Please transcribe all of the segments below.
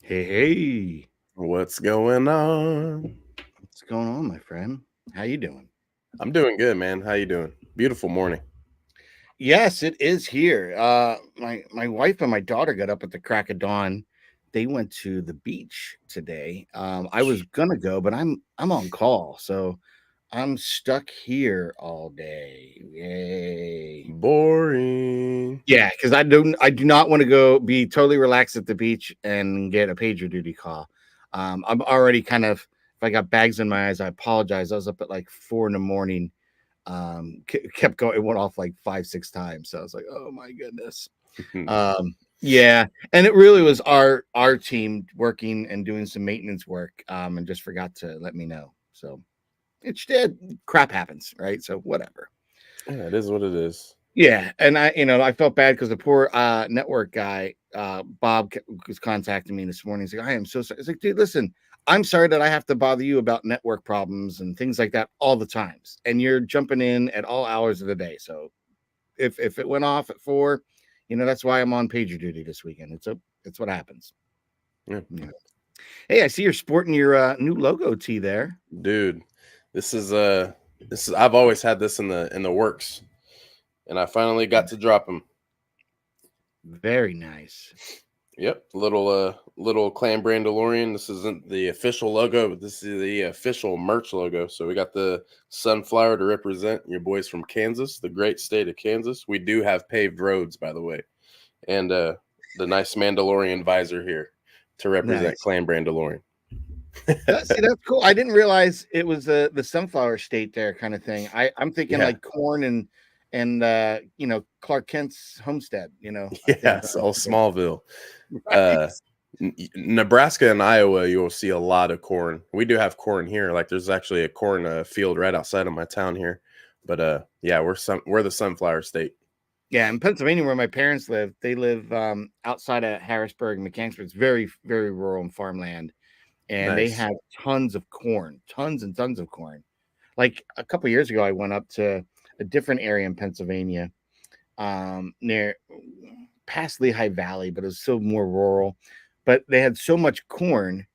Hey, hey, What's going on? what's going on, my friend? How you doing? I'm doing good, man. How you doing? Beautiful morning. Yes, it is here. My wife and my daughter got up at the crack of dawn. They went to the beach today. I was gonna go, but I'm on call, so I'm stuck here all day. Yay! Boring. Yeah, because I do not want to go be totally relaxed at the beach and get a pager duty call. I'm already kind of if I got bags in my eyes, I apologize. I was up at like 4 in the morning. Kept going, it went off like 5, 6 times. So I was like, oh my goodness. Yeah, and it really was our team working and doing some maintenance work, and just forgot to let me know. So it's crap happens, right? So whatever. Yeah, it is what it is. Yeah, and I felt bad because the poor network guy, Bob, was contacting me this morning. He's like, "I am so sorry." It's like, dude, listen, I'm sorry that I have to bother you about network problems and things like that all the times, and you're jumping in at all hours of the day. So if it went off at 4, that's why I'm on pager duty this weekend. It's what happens. Yeah. Yeah. Hey, I see you're sporting your new logo tee there. Dude, this is I've always had this in the works, and I finally got to drop them. Very nice. Yep, little clan brand DeLorean. This isn't the official logo, but this is the official merch logo. So we got the sunflower to represent your boys from Kansas, the great state of Kansas. We do have paved roads, by the way, and the nice Mandalorian visor here to represent Nice. clan brand DeLorean. See, that's cool. I didn't realize it was the sunflower state there kind of thing. I'm thinking Yeah, like corn and Clark Kent's homestead. I think yes, all Smallville. right. Uh, Nebraska and Iowa, you'll see a lot of corn. We do have corn here. Like there's actually a corn field right outside of my town here. But yeah, we're the sunflower state. Yeah, in Pennsylvania where my parents live, they live outside of Harrisburg, Mechanicsburg. It's very, very rural and farmland, and they Nice, have tons of corn, tons and tons of corn. Like a couple years ago, I went up to a different area in Pennsylvania, near past Lehigh Valley, but it was still more rural. But they had so much corn,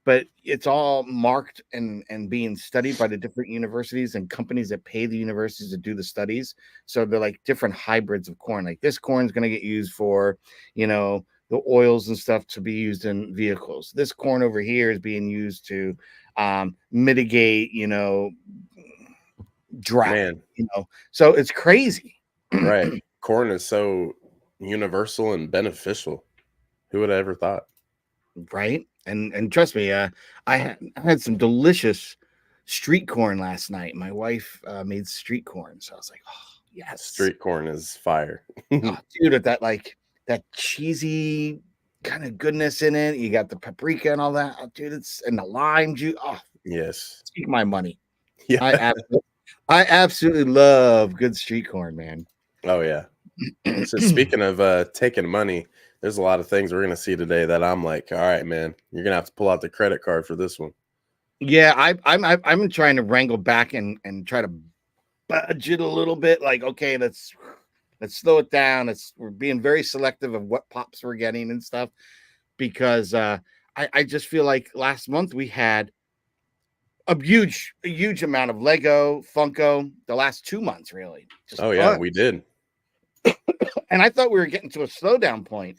but it's all marked and being studied by the different universities and companies that pay the universities to do the studies. So they're like different hybrids of corn. Like this corn is going to get used for, the oils and stuff to be used in vehicles. This corn over here is being used to mitigate, drought. man. So it's crazy. Right, corn is so universal and beneficial. Who would have ever thought? Right? And trust me, I had some delicious street corn last night. My wife made street corn, so I was like, "Oh, yes." Street corn is fire. Oh, dude, with that cheesy kind of goodness in it. You got the paprika and all that. Oh, dude, and the lime juice. Oh, Yes. speak my money. Yeah. I absolutely I absolutely love good street corn, man. Oh yeah. So speaking of taking money, there's a lot of things we're gonna see today that I'm like, all right, man, you're gonna have to pull out the credit card for this one. Yeah, I'm trying to wrangle back and try to budget a little bit. Like, okay, let's slow it down. We're being very selective of what pops we're getting and stuff because I just feel like last month we had a huge amount of Lego, Funko. The last 2 months, really, just Oh yeah, we tons. did. And I thought we were getting to a slowdown point.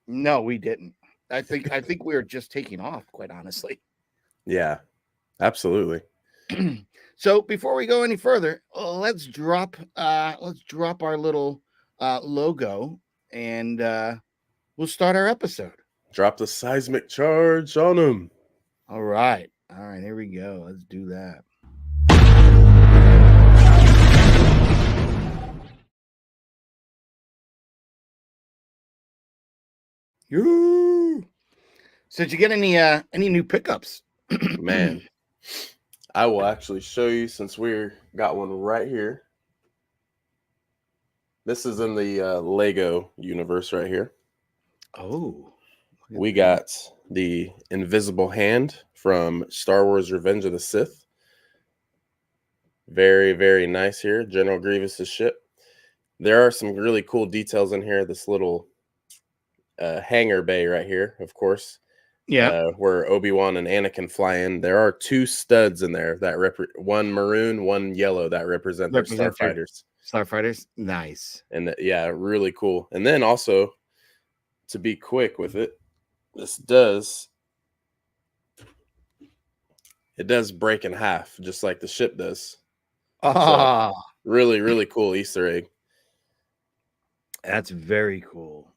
No, we didn't. I think we were just taking off, quite honestly. Yeah, absolutely. So before we go any further, let's drop our little logo and we'll start our episode. Drop the seismic charge on them. All right. All right, here we go. Let's do that. Yoo! So did you get any new pickups? Man, I will actually show you since we're got one right here. This is in the Lego universe right here. Oh, look We at these. got the Invisible Hand from Star Wars Revenge of the Sith. Very, very nice here. General Grievous's ship. There are some really cool details in here. This little hangar bay right here, of course, Yeah. where Obi-Wan and Anakin fly in. There are two studs in there that one maroon, one yellow, that represent their Represent your starfighters. starfighters. Nice. And yeah, really cool. And then also, to be quick with it, this does it does break in half just like the ship does. So Ah, really, really cool Easter egg. that's very cool.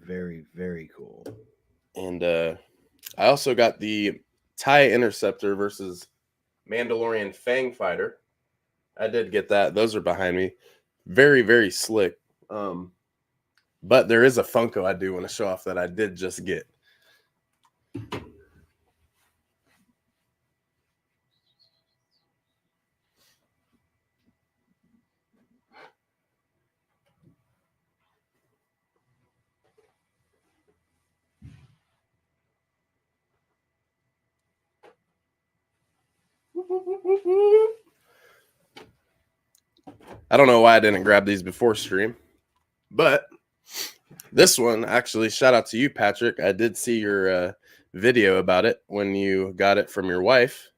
Very, very cool. And I also got the TIE Interceptor versus Mandalorian Fang Fighter. I did get that. Those are behind me. Very, very slick. But there is a Funko I do want to show off that I did just get. I don't know why I didn't grab these before stream, but this one, actually, shout out to you, Patrick. I did see your video about it when you got it from your wife,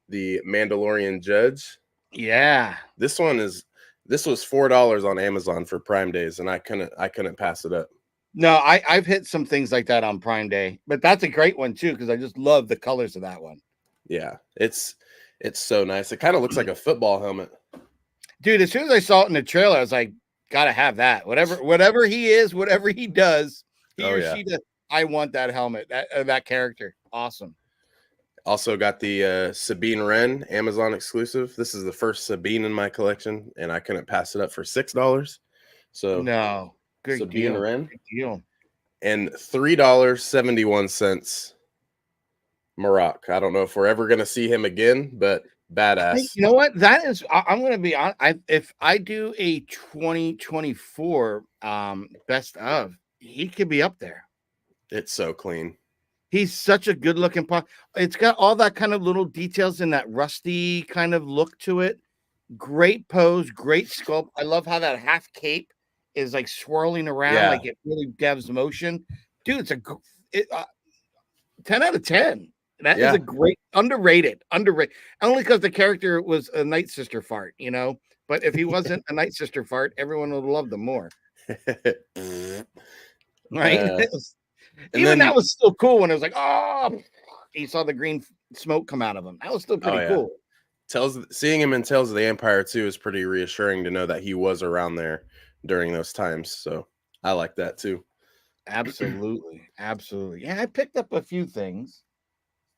the Mandalorian Judge. Yeah. This was $4 on Amazon for Prime Days, and I couldn't pass it up. No, I've hit some things like that on Prime Day, but that's a great one too because I just love the colors of that one. Yeah, it's so nice. It kind of looks like a football helmet. Dude, as soon as I saw it in the trailer, I was like, gotta have that. Whatever he is, whatever he does, he Oh or yeah. she does. I want that helmet, that character. Awesome. Also got the Sabine Wren Amazon exclusive. This is the first Sabine in my collection, and I couldn't pass it up for $6. So No, good Sabine deal. Wren. Good deal. And $3.71 Maroc. I don't know if we're ever gonna see him again, but badass. You know what? That is. I'm going to be on. If I do a 2024 best of, he could be up there. It's so clean. He's such a good looking puck. It's got all that kind of little details in that rusty kind of look to it. Great pose, great sculpt. I love how that half cape is like swirling around, Yeah. like it really gives motion. Dude, it's 10 out of 10. That is Yeah. a great underrated. Only because the character was a Night Sister fart, you know. But if he wasn't a Night Sister fart, everyone would have loved him more. Right? And Even then that was still cool when it was like, oh, you saw the green smoke come out of him. That was still pretty cool. Seeing him in Tales of the Empire 2 is pretty reassuring to know that he was around there during those times. So I like that too. Absolutely. Absolutely. Yeah, I picked up a few things.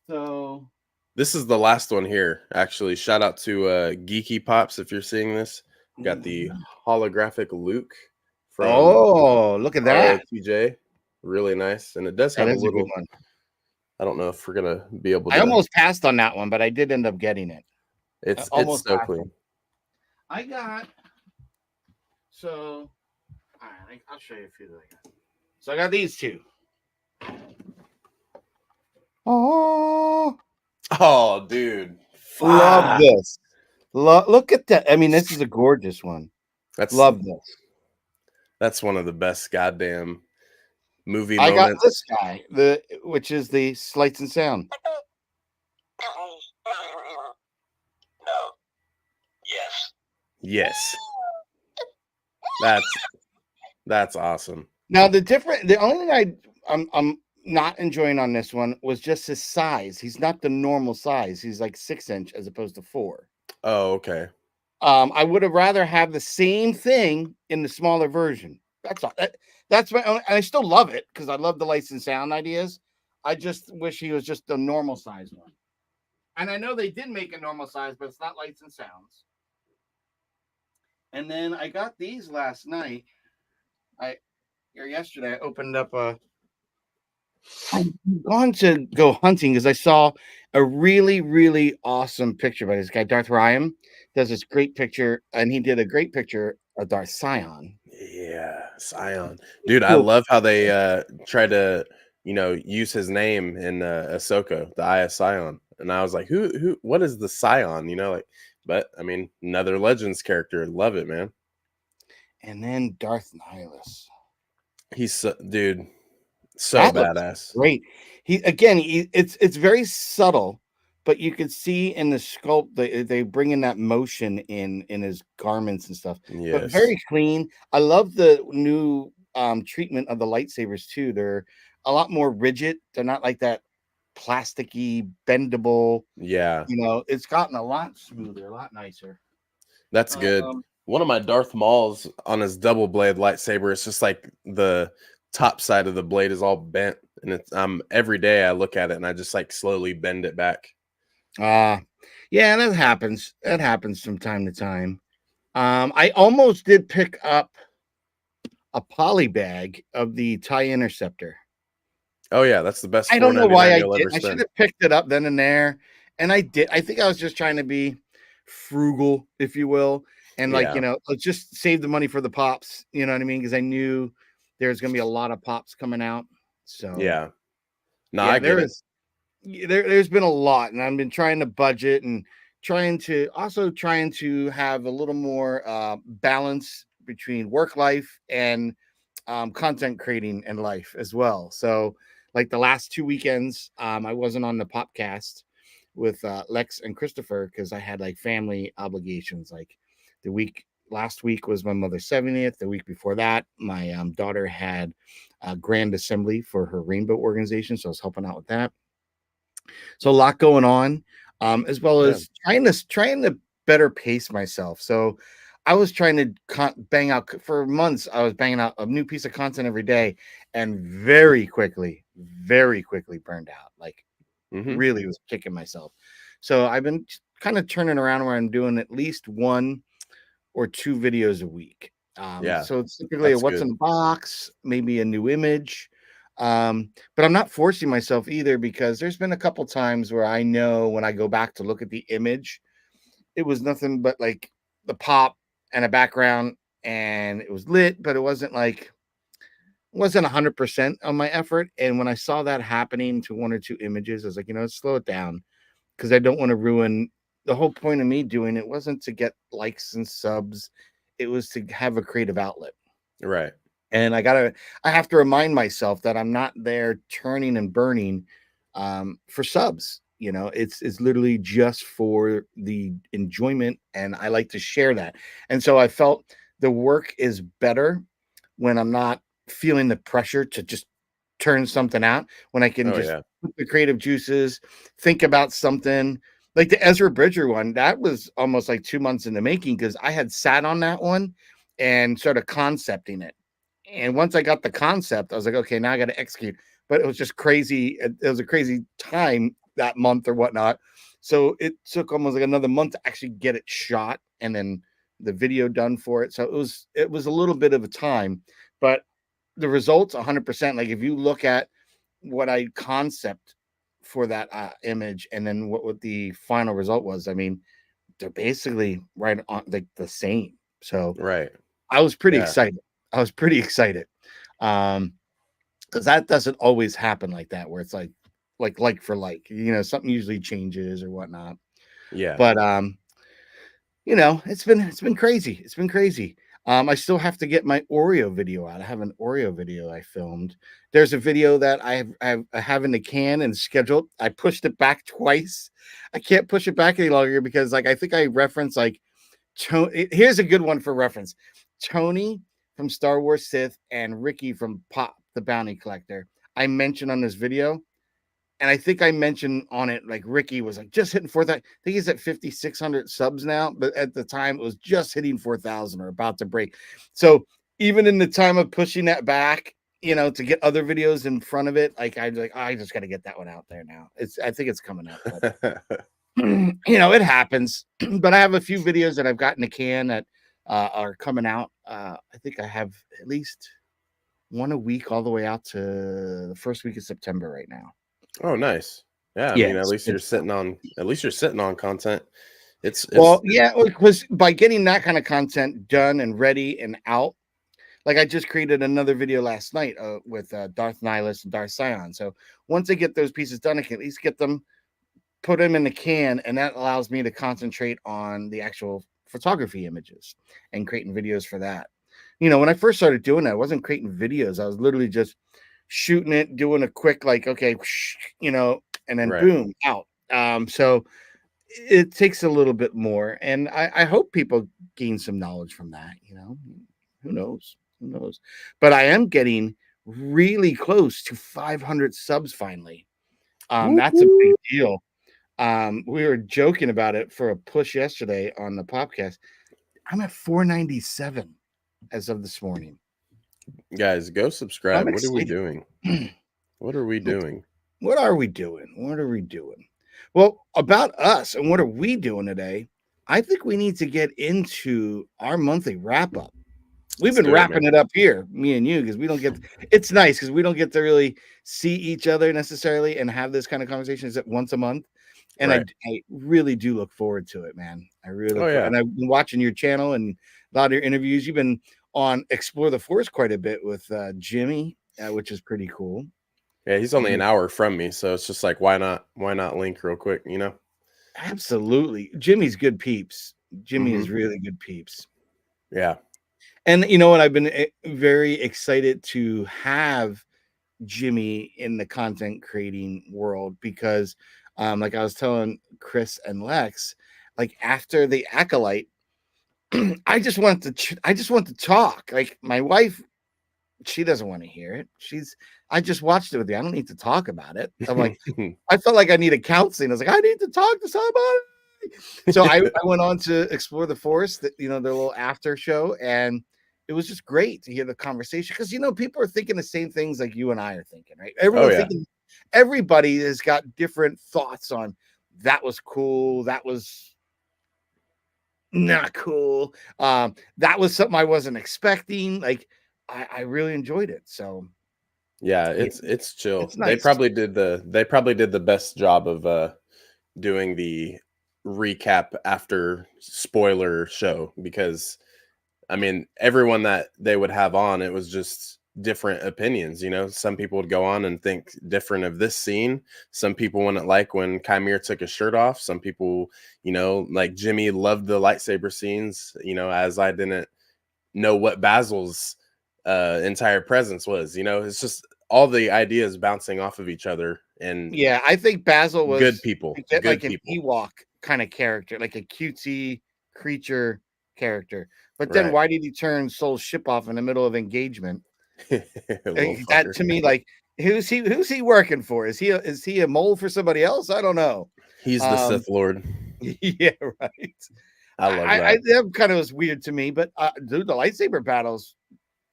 So this is the last one here. Actually, shout out to Geeky Pops if you're seeing this. Got the holographic Luke from look at that. ROTJ. Really nice. And it does have That a is a little good one. I don't know if we're gonna be able to. I almost passed on that one, but I did end up getting it. It's so clean. I got all right, I'll show you a few that I got. So I got these two. Oh, dude. love this. Look at that. I mean, this is a gorgeous one. Love this. That's one of the best goddamn movie I moments. got this guy, which is the Slights and Sound. Yes. That's awesome. Now the only thing I'm not enjoying on this one was just his size. He's not the normal size. He's like 6-inch as opposed to 4. Oh, okay. I would have rather have the same thing in the smaller version. That's all. That's my own, and I still love it because I love the lights and sound ideas. I just wish he was just the normal size one. And I know they did make a normal size, but it's not lights and sounds. And then I got these last night. Yesterday I opened up I'm going to go hunting because I saw a really, really awesome picture by this guy, Darth Ryan. Does this great picture, and he did a great picture of Darth Sion. Yeah, Sion. Dude, I love how they try to, use his name in Ahsoka, the Eye of Sion. And I was like, what is the Sion? But I mean, another Legends character. Love it, man. And then Darth Nihilus. Dude, So That looks badass. great. It's very subtle, but you could see in the sculpt they bring in that motion in his garments and stuff. But Yes. very clean. I love the new treatment of the lightsabers too. They're a lot more rigid. They're not like that plasticky, bendable. Yeah. It's gotten a lot smoother, a lot nicer. That's good. Um, One of my Darth Mauls on his double blade lightsaber, it's just like the top side of the blade is all bent, and it's every day I look at it and I just like slowly bend it back. uh yeah, that happens. That happens from time to time. I almost did pick up a poly bag of the TIE Interceptor. Oh yeah, that's the best I don't know why 4.99 I you'll did. ever I should spend. have picked it up then and there, and I did. I think I was just trying to be frugal, if you will, and Yeah, let's just save the money for the pops. You know what I mean? Because I knew there's going to be a lot of pops coming out. So yeah. No, I yeah, get it. there's been a lot, and I've been trying to budget and trying to have a little more balance between work life and content creating and life as well. So, like the last 2 weekends, I wasn't on the podcast with Lex and Christopher because I had like family obligations. Like the week last week was my mother's 70th. The week before that, my daughter had a grand assembly for her rainbow organization, so I was helping out with that. So a lot going on, as well Yeah. as trying to better pace myself. So I was trying to bang out for months. I was banging out a new piece of content every day, and very quickly burned out. Like Hmm. really was kicking myself. So I've been kind of turning around where I'm doing at least one or two videos a week. Yeah, So it's typically a that's what's in good. the box, maybe a new image. But I'm not forcing myself either because there's been a couple times where I know when I go back to look at the image, it was nothing but like the pop and a background and it was lit, but it wasn't 100% on my effort. And when I saw that happening to one or two images, I was like, slow it down because I don't want to ruin the whole point of me doing it wasn't to get likes and subs. It was to have a creative outlet. Right. And I have to remind myself that I'm not there turning and burning for subs. It's literally just for the enjoyment, and I like to share that. And so I felt the work is better when I'm not feeling the pressure to just turn something out, when I can Oh just yeah. put the creative juices, think about something like the Ezra Bridger one. That was almost like 2 months in the making because I had sat on that one and started concepting it. And once I got the concept, I was like, okay, now I got to execute. But it was just crazy. It was a crazy time that month or whatnot. So it took almost like another month to actually get it shot and then the video done for it. So it was a little bit of a time, but the results 100%. Like if you look at what I concept for that image and then what the final result was, I mean, they're basically right on like the same. So Right. I was pretty Yeah. excited. I was pretty excited. Um, because that doesn't always happen like that, where it's like for like, something usually changes or whatnot. Yeah. But it's been crazy. It's been crazy. I still have to get my Oreo video out. I have an Oreo video I filmed. There's a video that I have in the can and scheduled. I pushed it back twice. I can't push it back any longer because like I think I referenced like here's a good one for reference. Tony from Star Wars Sith and Ricky from Pop the Bounty Collector. I mentioned on this video, and I think I mentioned on it like Ricky was like just hitting 4,000. I think he's at 5,600 subs now, but at the time it was just hitting 4,000 or about to break. So even in the time of pushing that back, to get other videos in front of it, like I just got to get that one out there now. I think it's coming up, but it happens. But I have a few videos that I've got in the can that are coming out. I think I have at least one a week all the way out to the first week of September right now. Oh, nice. Yeah, I Yeah, mean, it's good stuff. at least you're sitting on content. It's Well, yeah, because by getting that kind of content done and ready and out, like I just created another video last night with Darth Nihilus and Darth Sion. So once I get those pieces done, I can at least get them, put them in the can, and that allows me to concentrate on the actual photography images and creating videos for that. When I first started doing that, I wasn't creating videos. I was literally just shooting it, doing a quick like, okay, and then Right. boom, out. So it takes a little bit more, and I hope people gain some knowledge from that. Who knows? Who knows? But I am getting really close to 500 subs finally. That's a big Woo-hoo. deal. We were joking about it for a push yesterday on the podcast. I'm at 497 as of this morning. Guys, go I'm subscribe. What are we excited. doing? What are we doing? What are we doing? What are we doing? Well, about us and what are we doing today? I think we need to get into our monthly wrap up. We've Let's been do it, wrapping man. it up here, me and you, because we don't get it's nice because we don't get to really see each other necessarily and have this kind of conversations at once a month. And Right. I really do look forward to it, man. I really Oh look forward, yeah. and I've been watching your channel and a lot of your interviews. You've been on Explore the Forest quite a bit with Jimmy, which is pretty cool. Yeah, he's only an And hour from me, so it's just like why not link real quick, you know? absolutely, Jimmy's good peeps. Jimmy is Hmm. really good peeps. Yeah. And you know what? I've been very excited to have Jimmy in the content creating world because, like I was telling Chris and Lex, like after the acolyte, I just want to talk. Like my wife, she doesn't want to hear it. I just watched it with you. I don't need to talk about it. I'm like, I felt like I needed counseling. I was like, I need to talk to somebody. So I went on to Explore the Forest, their little after show, and it was just great to hear the conversation because people are thinking the same things like you and I are thinking, right? Oh yeah. Everybody has got different thoughts on that was cool, that was not cool, that was something I wasn't expecting. Like I really enjoyed it. So Yeah, yeah, it's chill. it's nice. They probably did the best job of doing the recap after spoiler show because I mean, everyone that they would have on, it was just different opinions. Some people would go on and think different of this scene. Some people wouldn't like when Chimera took his shirt off. Some people, like Jimmy loved the lightsaber scenes, as I didn't know what Basil's entire presence was. It's just all the ideas bouncing off of each other and Yeah, I think Basil good was people, to get good like an people. Ewok kind of character, like a cutesy creature character. But then Right. why did he turn Soul's ship off in the middle of engagement? Little That fucker. to me, like, who's he working for? Is he a mole for somebody else? I don't know. He's the Um, Sith Lord. yeah, right. I love that. That kind of was weird to me, but dude, the lightsaber battles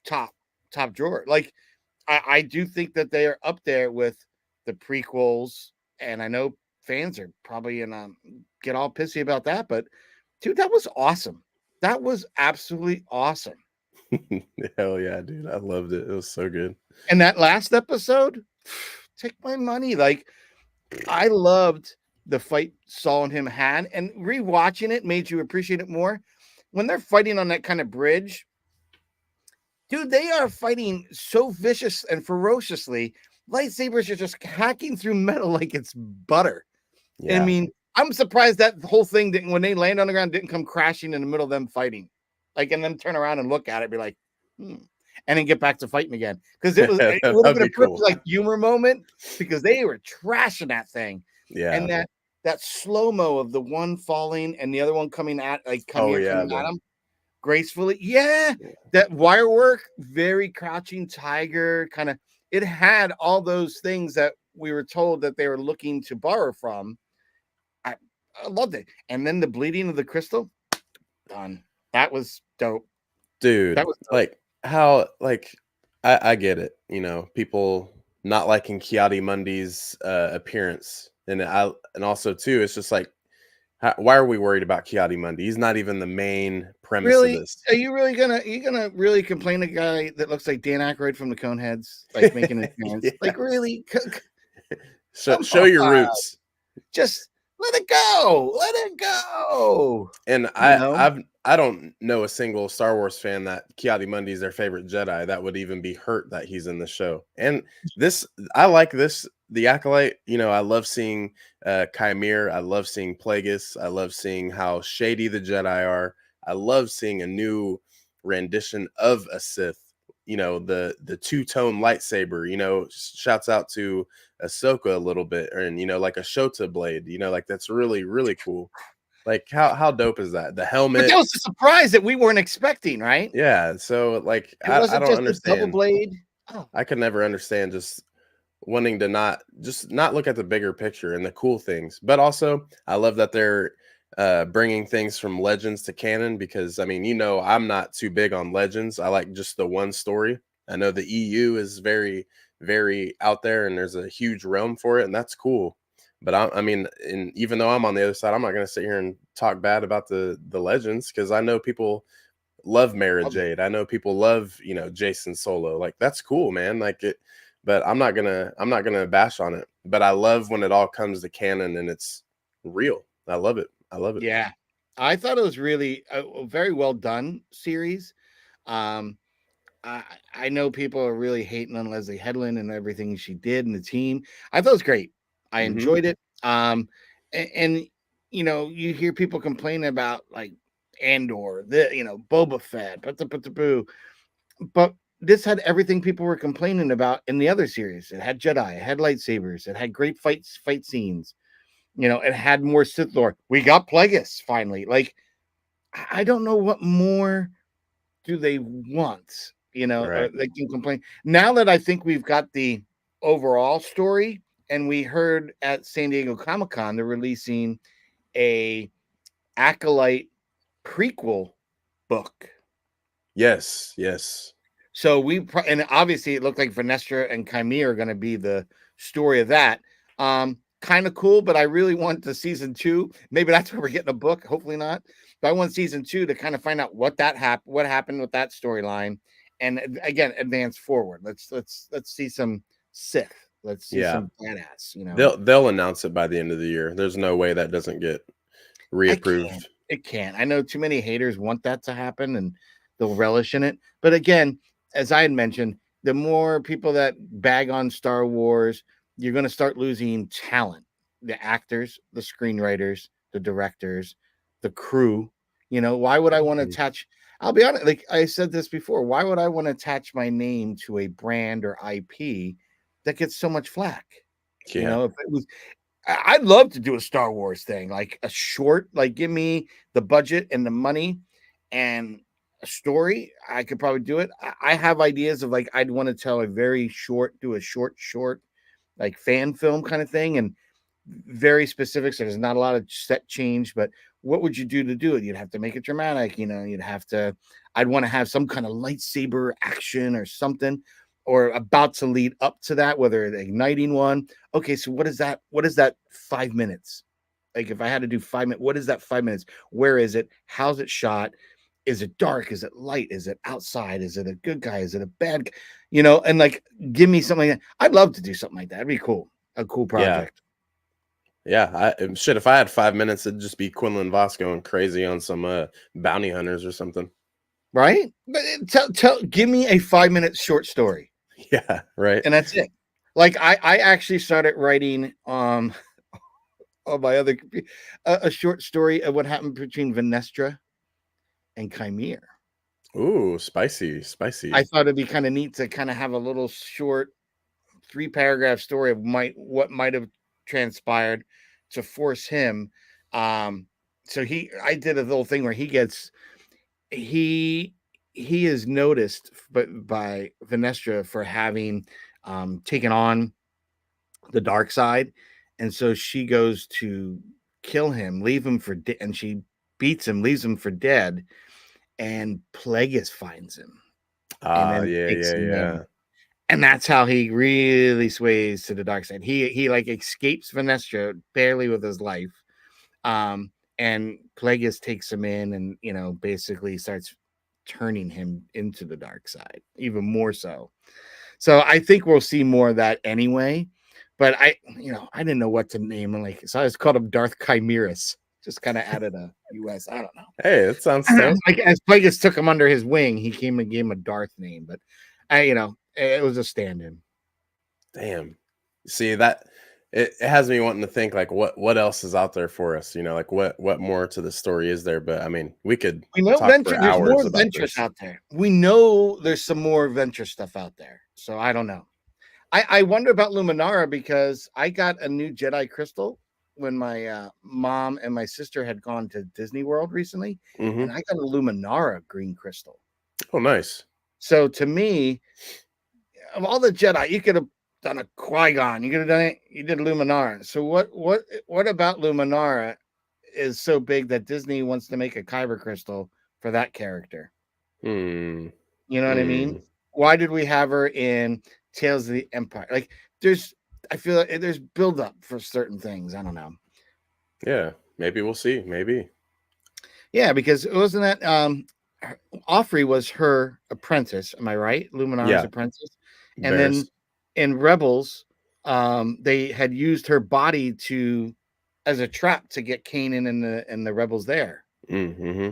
top top drawer. Like I do think that they are up there with the prequels, and I know fans are probably gonna get all pissy about that, but dude, that was awesome. That was absolutely awesome. Hell yeah, dude. I loved it. It was so good. And that last episode, take my money. Like I loved the fight Saul and him had, and rewatching it made you appreciate it more. When they're fighting on that kind of bridge, dude, they are fighting so vicious and ferociously. Lightsabers are just hacking through metal like it's butter. I Yeah. mean, I'm surprised that whole thing didn't, when they land on the ground, didn't come crashing in the middle of them fighting. Like, and then turn around and look at it, be like, and then get back to fighting again. Because it would have That'd been a be perfect cool. like humor moment because they were trashing that thing. Yeah. And that slow-mo of the one falling and the other one coming at Oh coming yeah. at him gracefully. Yeah, that wire work, very crouching tiger kind of. It had all those things that we were told that they were looking to borrow from. I, I loved it. And then the bleeding of the crystal, done. That was dope. That Dude, was dope. like how like I get it, people not liking Kiadi Mundi's appearance. And also too, it's just like why are we worried about Kiadi Mundi? He's not even the main premise of Really? this. Are you really gonna really complain? A guy that looks like Dan Aykroyd from the Coneheads, like making an appearance? Yeah. Like really? So Come show your on, roots. just let it go. Let it go. And You know. I don't know a single Star Wars fan that Kiadi Mundi is their favorite Jedi that would even be hurt that he's in the show. And this, I like this, the Acolyte. I love seeing Chimera. I love seeing Plagueis. I love seeing how shady the Jedi are. I love seeing a new rendition of a Sith. the two-tone lightsaber, shouts out to Ahsoka a little bit, and like a Shota blade, like that's really, really cool. Like how dope is that? The But helmet. that was a surprise that we weren't expecting, right? Yeah, so like It I wasn't don't just a double understand. blade. Oh, I could never understand just wanting to not look at the bigger picture and the cool things. But also, I love that they're bringing things from Legends to canon, because I mean, I'm not too big on Legends. I like just the one story. I know the EU is very, very out there, and there's a huge realm for it, and that's cool. But I mean, and even though I'm on the other side, I'm not going to sit here and talk bad about the Legends, because I know people love Mara love it. Jade. I know people love, Jason Solo. Like that's cool, man. Like it, but I'm not gonna bash on it. But I love when it all comes to canon and it's real. I love it. I love it. Yeah, I thought it was really a very well done series. Um, I know people are really hating on Leslie Headland and everything she did and the team. I thought it was great. I Hmm. enjoyed it. And you hear people complaining about like Andor, Boba Fett, boo. But this had everything people were complaining about in the other series. It had Jedi, it had lightsabers, it had great fight scenes. It had more Sith Lord. We got Plagueis finally. Like, I don't know what more do they want, or Right. they can complain. Now that I think we've got the overall story, and we heard at San Diego Comic-Con they're releasing a Acolyte prequel book. Yes. Yes. So and obviously it looked like Vanestra and Chimera are going to be the story of that. Kind of cool, but I really want the season 2. Maybe that's where we're getting a book. Hopefully not. But I want season 2 to kind of find out what happened with that storyline, and again advance forward. Let's see some Sith. Let's see Yeah. some badass. They'll announce it by the end of the year. There's no way that doesn't get I can't. reapproved. It can't. I know too many haters want that to happen and they'll relish in it. But again, as I had mentioned, the more people that bag on Star Wars, you're going to start losing talent. The actors, the screenwriters, the directors, the crew. Why would I want to Mhm. attach? I'll be honest, like I said this before, why would I want to attach my name to a brand or IP that gets so much flack? Yeah. If it was I'd love to do a Star Wars thing, like a short, like give me the budget and the money and a story. I could probably do it. I have ideas of like I'd want to tell a very short, do a short, like fan film kind of thing, and very specific. So there's not a lot of set change, but what would you do it? You'd have to make it dramatic, you'd have to, I'd want to have some kind of lightsaber action or something, or about to lead up to that, whether it's igniting one. Okay, so what is that? What is that 5 minutes? Like if I had to do 5 minutes, what is that 5 minutes? Where is it? How's it shot? Is it dark? Is it light? Is it outside? Is it a good guy? Is it a bad guy? And like give me something like that. I'd love to do something like that. It'd be cool. A cool Yeah. project. Yeah. Shit, if I had 5 minutes, it'd just be Quinlan Voss going crazy on some bounty hunters or something. Right? But give me a 5 minute short story, Yeah. Right. and that's it. Like I actually started writing on my other computer a short story of what happened between Vanestra and Chimera. Ooh, spicy, I spicy. thought it'd be kind of neat to kind of have a little short 3 paragraph story of what might have transpired to force him. Um, so I did a little thing where he he is noticed by Vanestra for having taken on the dark side, and so she goes to kill him, leave him for dead, and she beats him, leaves him for dead, and Plagueis finds him and Ah, then yeah, takes yeah, him in. yeah. And that's how he really sways to the dark side. He like escapes Vanestra barely with his life. Um, and Plagueis takes him in and basically starts turning him into the dark side, even more so. So I think we'll see more of that anyway. But I didn't know what to name him. Like, so I just called him Darth Chimeras. Just kind of added a US. I don't Hey, that sounds know. dope. Like as Plagueis took him under his wing, he came and gave him a Darth name. But it was a stand-in. Damn. See that? it has me wanting to think like what else is out there for us, you know, like what more to the story is there? But I mean, we could We know talk for venture. There's more hours about adventures this. out there. We know there's some more adventure stuff out there. So I don't know. I wonder about Luminara because I got a new Jedi crystal when my mom and my sister had gone to Disney World recently, and Hmm. I got a Luminara green crystal. Oh, nice. So to me, of all the Jedi, you could have done a Qui-Gon, you could have done it. You did Luminara. So what about Luminara is so big that Disney wants to make a kyber crystal for that character? Hmm. You know what I mean? Hmm. Why did we have her in Tales of the Empire? Like, I feel like there's build up for certain things. I don't know. Yeah, maybe we'll see. Maybe. Yeah, because it wasn't that Offrey was her apprentice. Am I right? Luminara's Yeah, apprentice. And then Varys. in Rebels, they had used her body to as a trap to get Kanan and the rebels there. Mm-hmm.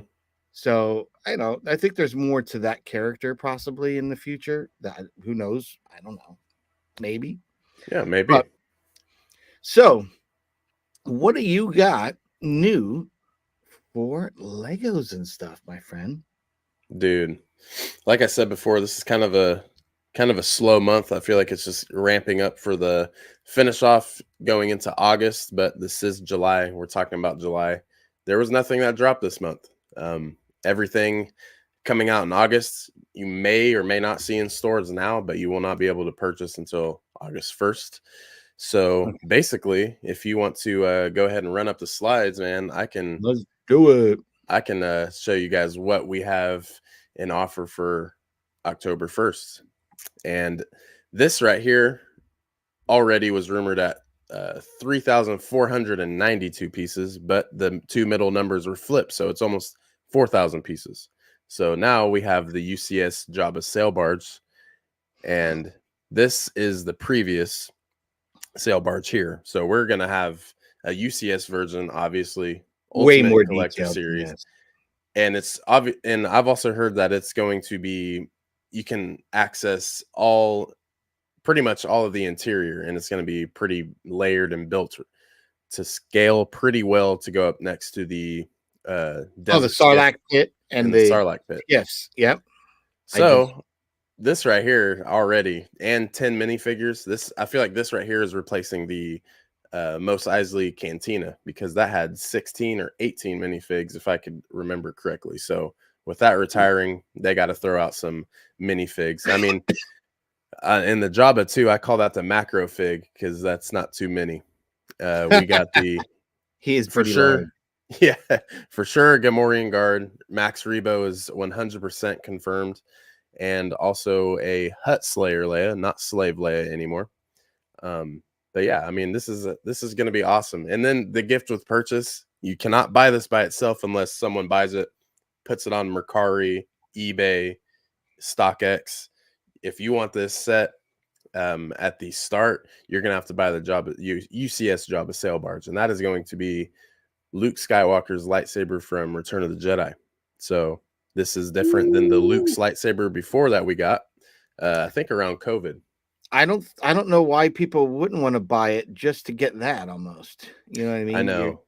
So I know. I think there's more to that character possibly in the future. That who knows? I don't know. Maybe. Yeah, maybe. But so, what do you got new for Legos and stuff, my friend? Dude, like I said before, this is kind of a slow month. I feel like it's just ramping up for the finish off going into August, but this is July. We're talking about July. There was nothing that dropped this month. Everything coming out in August, you may or may not see in stores now, but you will not be able to purchase until August 1st. So Okay, basically, if you want to go ahead and run up the slides, man, let's do it. I can show you guys what we have in offer for October 1st. And this right here already was rumored at 3,492 pieces, but the two middle numbers were flipped. So it's almost 4,000 pieces. So now we have the UCS Jabba sail barge. And this is the previous sail barge here. So we're going to have a UCS version, obviously, Way Ultimate more Collector detailed than Series. this. And it's obvious, and I've also heard that it's going to be, you can access all, pretty much all of the interior, and it's going to be pretty layered and built to scale pretty well to go up next to the Oh, the desert skiff Sarlacc pit and and the the Sarlacc pit. yes, yep. I did. So this right here already, and 10 minifigures, this, I feel like this right here is replacing the Mos Eisley Cantina, because that had 16 or 18 minifigs, if I could remember correctly. So with that retiring, they got to throw out some minifigs. I mean, in the Jabba too, I call that the macro fig because that's not too many. We got the, He is for pretty large. sure, yeah, for sure, Gamorrean Guard Max Rebo is 100% confirmed, and also a Hut Slayer Leia, not Slave Leia anymore. But yeah, I mean, this is going to be awesome. And then the gift with purchase, you cannot buy this by itself unless someone buys it, puts it on Mercari, eBay, StockX. If you want this set at the start, you're going to have to buy the UCS Jabba sail barge, and that is going to be Luke Skywalker's lightsaber from Return of the Jedi. So this is different than the Luke's lightsaber before that we got. I think around COVID. I don't know why people wouldn't want to buy it just to get that almost. You know what I I mean? know.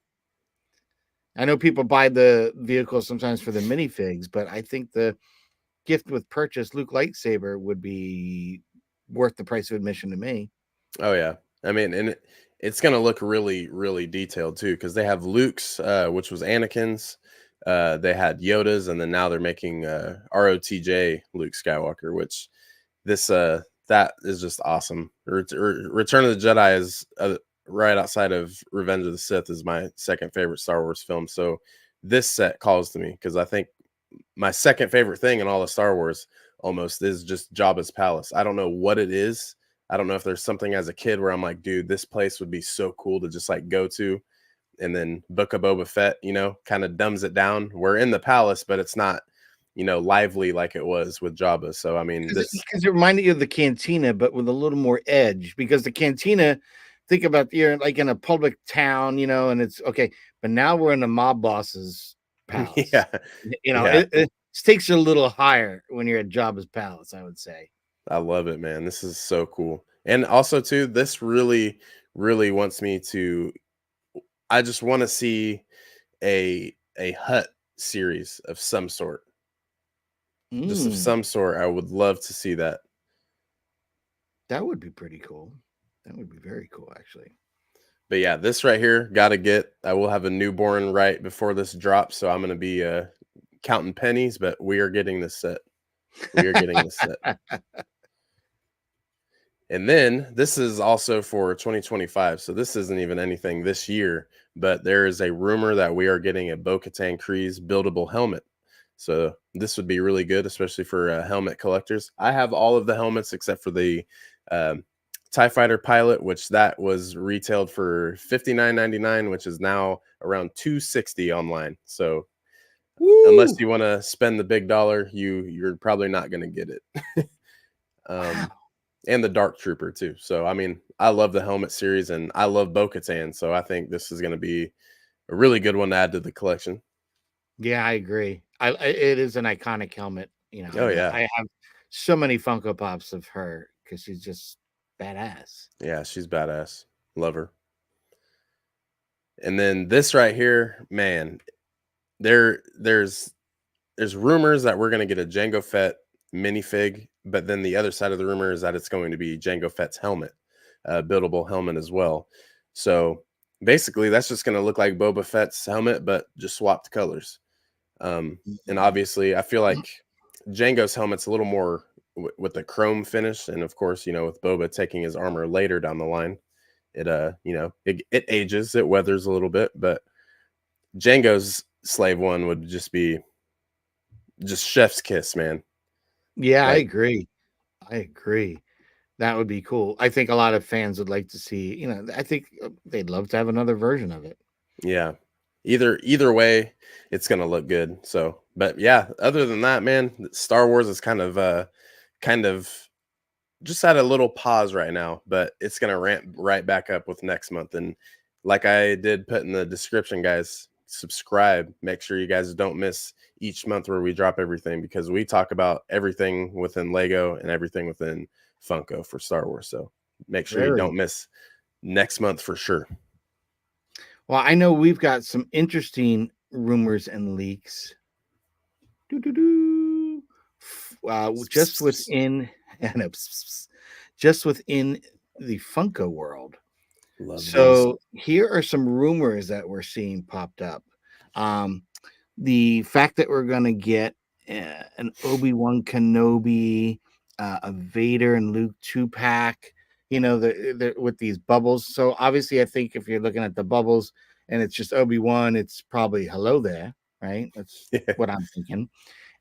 I know people buy the vehicles sometimes for the minifigs, but I think the gift with purchase Luke lightsaber would be worth the price of admission to me. Oh yeah. I mean, and it's gonna look really, really detailed too, because they have Luke's, which was Anakin's. They had Yoda's, and then now they're making ROTJ Luke Skywalker, which this that is just awesome. Return of the Jedi is right outside of Revenge of the Sith is my second favorite Star Wars film. So this set calls to me because I think my second favorite thing in all of Star Wars almost is just Jabba's palace. I don't know what it is. I don't know if there's something as a kid where I'm like, dude, this place would be so cool to just like go to. And then Book of Boba Fett, you know, kind of dumbs it down. We're in the palace, but it's not, you know, lively like it was with Jabba. So I mean, this, Because it reminded you of the cantina, but with a little more edge. Because the cantina, think about you're like in a public town, you know, and it's okay. But now we're in the mob boss's palace. yeah, You know, yeah, it takes you a little higher when you're at Jabba's palace, I would say. I love it, man. This is so cool. And also too, this really, really wants me to. I just want to see a hut series of some sort. Just of Mm, some sort. I would love to see that. that would be pretty cool. That would be very cool, actually. But yeah, this right here, gotta get. I will have a newborn right before this drops, so I'm gonna be counting pennies. But we are getting this set. We are getting this set. And then this is also for 2025. So this isn't even anything this year, but there is a rumor that we are getting a Bo Katan Kryze buildable helmet. So this would be really good, especially for helmet collectors. I have all of the helmets except for the um, TIE Fighter Pilot, which that was retailed for $59.99, which is now around $260 online. So unless Woo! you want to spend the big dollar, you're probably not going to get it. Wow. And the Dark Trooper too. So I mean, I love the helmet series and I love Bo-Katan, so I think this is going to be a really good one to add to the collection. Yeah, I agree. It is an iconic helmet. Oh yeah, I have so many Funko Pops of her because she's just badass. yeah, she's badass. Love her. And then this right here, man, there's rumors that we're going to get a Jango Fett minifig, but then the other side of the rumor is that it's going to be Jango Fett's helmet, buildable helmet as well. So basically, that's just going to look like Boba Fett's helmet, but just swapped colors. And Mhm. obviously, I feel like Django's helmet's a little more with the chrome finish, and of course, with Boba taking his armor later down the line, it ages, it weathers a little bit, but Django's slave one would just be just chef's kiss, man. Yeah, I Like, agree. I agree. That would be cool. I think a lot of fans would like to see. I think they'd love to have another version of it. yeah, either way, it's gonna look good. So, but yeah, other than that, man, Star Wars is kind of just at a little pause right now, but it's gonna ramp right back up with next month. And like I did put in the description, guys, subscribe. Make sure you guys don't miss each month where we drop everything because we talk about everything within Lego and everything within Funko for Star Wars. So make sure you Very don't miss next month for sure. well. I know we've got some interesting rumors and leaks. Doo-doo-doo. Just within and just within the Funko world. Love these. So here are some rumors that we're seeing popped up. Um, the fact that we're going to get an Obi-Wan Kenobi, a Vader and Luke 2-pack, with these bubbles. So obviously, I think if you're looking at the bubbles and it's just Obi-Wan, it's probably hello there, right? That's Yeah. what I'm thinking.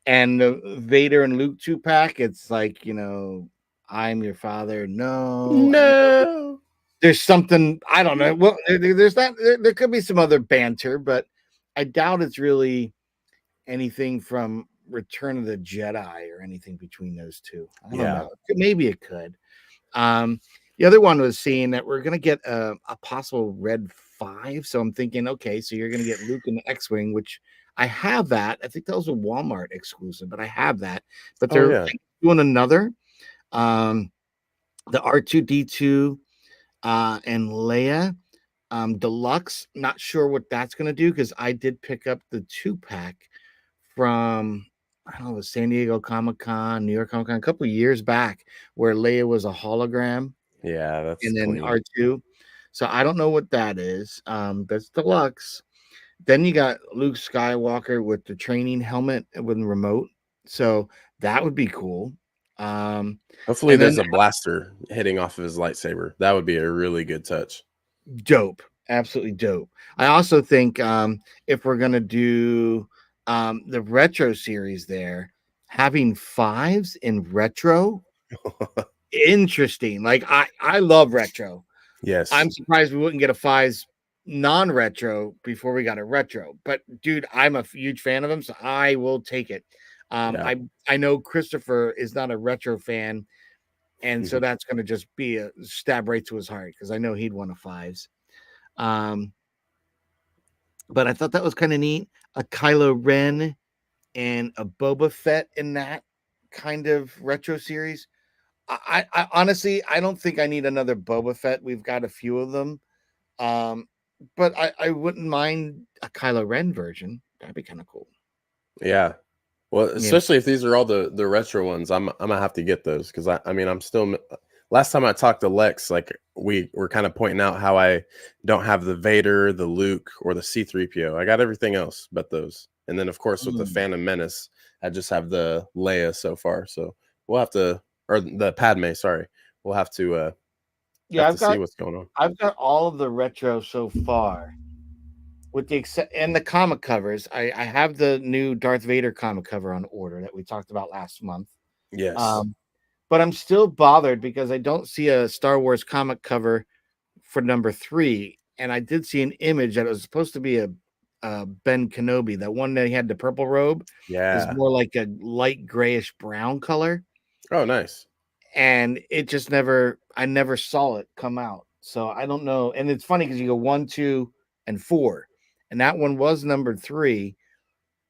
And the Vader and Luke 2-pack, it's like, I'm your father. No, I know No. there's something I don't know. Well, there's that. There could be some other banter, but I doubt it's really anything from Return of the Jedi or anything between those two. I don't Yeah. know. Maybe it could. Um, the other one was seeing that we're gonna get a possible Red 5. So I'm thinking, okay, so you're gonna get Luke in the X-wing, which I have that. I think that was a Walmart exclusive, but I have that. But Oh they're yeah. doing another. Um, the R2D2 and Leia deluxe. Not sure what that's going to do because I did pick up the 2-pack from I don't know, San Diego Comic Con, New York Comic Con a couple of years back, where Leia was a hologram Yeah, that's and then clean. R2. So I don't know what that is. That's deluxe. Then you got Luke Skywalker with the training helmet with the remote. So that would be cool. Um, Hopefully and then there's a blaster hitting off of his lightsaber. That would be a really good touch. dope, absolutely dope. I also think if we're gonna do the retro series, there having fives in retro, interesting. Like I love retro. Yes. I'm surprised we wouldn't get a fives non-retro before we got a retro. But dude, I'm a huge fan of them, so I will take it. Yeah. I know Christopher is not a retro fan, and so Mhm. that's going to just be a stab right to his heart because I know he'd want a fives. Um, but I thought that was kind of neat. A Kylo Ren and a Boba Fett in that kind of retro series. I honestly, I don't think I need another Boba Fett. We've got a few of them. Um, but I wouldn't mind a Kylo Ren version. That'd be kind of cool. Yeah. Well, You know? especially if these are all the retro ones, I'm gonna have to get those because I mean I'm still. Last time I talked to Lex, like we were kind of pointing out how I don't have the Vader, the Luke, or the C-3PO. I got everything else but those. And then of course with the Mm. Phantom Menace, I just have the Leia so far. So we'll have to, or the Padme. Sorry, we'll Yeah, have to see what's going on. I've got all of the retro so far, with the except and the comic covers. I have the new Darth Vader comic cover on order that we talked about last month. Yes. Um, but I'm still bothered because I don't see a Star Wars comic cover for number 3, and I did see an image that was supposed to be a Ben Kenobi. That one that he had the purple robe is Yeah. more like a light grayish brown color, Oh, nice. and it just never I never saw it come out. So I don't know. And it's funny because you go 1, 2, and 4, and that one was numbered 3.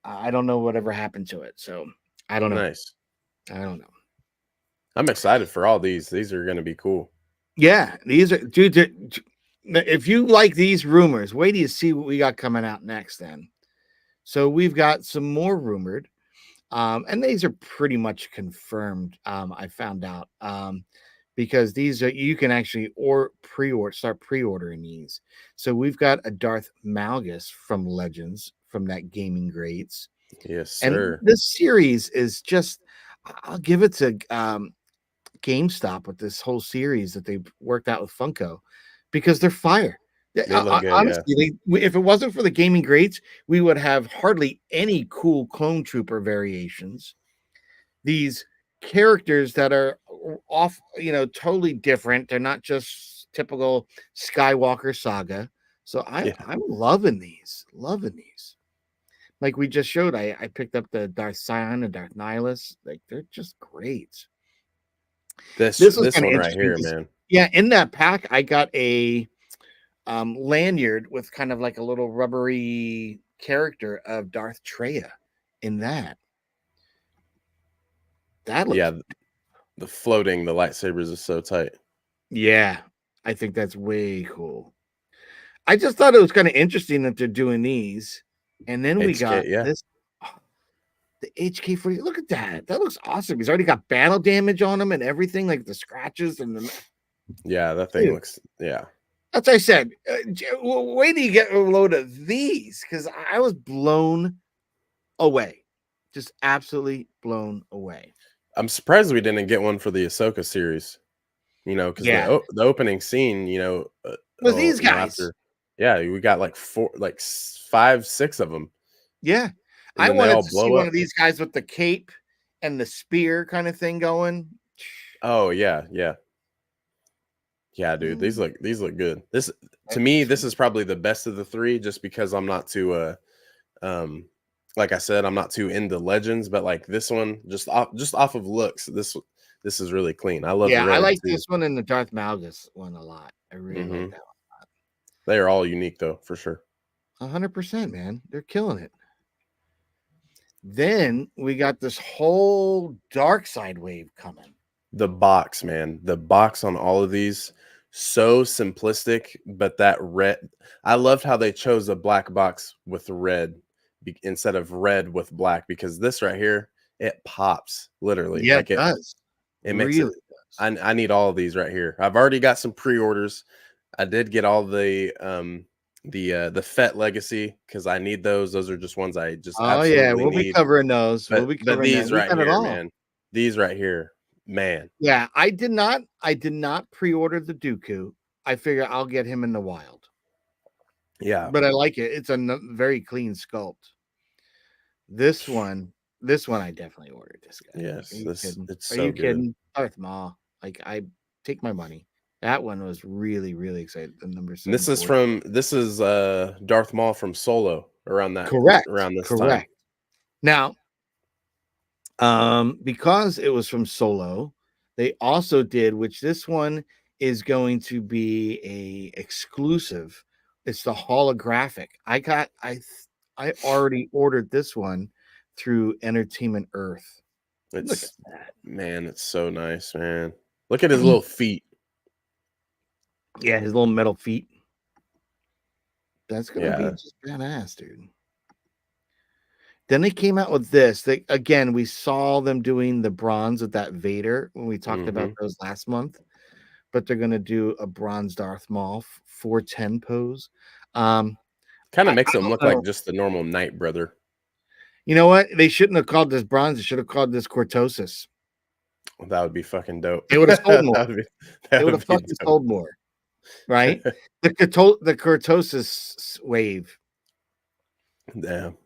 I don't know whatever happened to it. So I don't know. Nice. I don't know. I'm excited for all these. These are gonna be cool. Yeah, these are dude. If you like these rumors, wait till you see what we got coming out next. Then, so we've got some more rumored, and these are pretty much confirmed. I found out because these are you can actually start pre-ordering these. So we've got a Darth Malgus from Legends from that Gaming Greats, Yes, and sir. this series is just. I'll give it to GameStop with this whole series that they've worked out with Funko because they're fire. They look good, yeah. Honestly, if it wasn't for the Gaming Greats, we would have hardly any cool Clone Trooper variations. These characters that are off, totally different. They're not just typical Skywalker saga. So Yeah. I'm loving these, loving these. Like we just showed, I picked up the Darth Sion and Darth Nihilus. Like they're just great. This was This kind of one right interesting here, because, man. yeah, in that pack, I got a lanyard with kind of like a little rubbery character of Darth Treya in that. That looks, Yeah, the floating, the lightsabers is so tight. yeah, I think that's way cool. I just thought it was kind of interesting that they're doing these. And then we got HK, yeah. this, oh, the HK40. Look at that. That looks awesome. He's already got battle damage on him and everything, like the scratches and the. Yeah, that thing Dude, looks, yeah. that's what I said. Wait till you get a load of these because I was blown away, just absolutely blown away. I'm surprised we didn't get one for the Ahsoka series, because Yeah, the opening scene, with these guys. after, yeah, we got like 4, like 5, 6 of them, Yeah, and I then they wanted all to see blow one up. of these guys with the cape and the spear kind of thing going. Oh yeah, yeah. Yeah, dude, Mm, these look good. This to that's me, this sweet. is probably the best of the 3 just because I'm not too um like I said, I'm not too into legends, but like this one just off of looks, this is really clean. I love Yeah, I red like too. this one and the Darth Malgus one a lot. I really like Mhm. that They are all unique though, for sure. one. 100%, man. They're killing it. Then we got this whole dark side wave coming. The box, man. The box on all of these so simplistic, but that red, I loved how they chose a black box with red instead of red with black because this right here, it pops literally. Yeah, it Like does. it makes it. Really does. I need all of these right here. I've already got some pre-orders. I did get all the Fett Legacy because I need those. Those are just ones I just Oh yeah, absolutely we'll be need. covering those. We'll But be but covering that. these We right got it here, all. man. These right here, man. Yeah, I did not pre-order the Dooku. I figure I'll get him in the wild. Yeah. But I like it. It's a very clean sculpt. This one, this one I definitely ordered this guy. Like, are Yes, you this kidding? it's Are so you good. kidding? Darth Maul. Like I take my money. That one was really, really excited. The number And this is 740. from this is Darth Maul from Solo Correct. around this time. Correct. Now, because it was from Solo, they also did, which this one is going to be a exclusive. It's the holographic. I already ordered this one through Entertainment Earth. Look at It's that. man, it's so nice, man. Look at his little feet. Yeah, his little metal feet. That's gonna be Yeah. just badass, dude. Then they came out with this. They again, we saw them doing the bronze with that Vader when we talked about Mm-hmm. those last month, but they're gonna do a bronze Darth Maul 410 pose. Um, Kind of I makes him don't look know. like just the normal Knight brother. You know what? They shouldn't have called this bronze. They should have called this cortosis. That would be fucking dope. They would have sold more. They That would would have be fucking dope. sold more, right? The cortosis wave, Damn.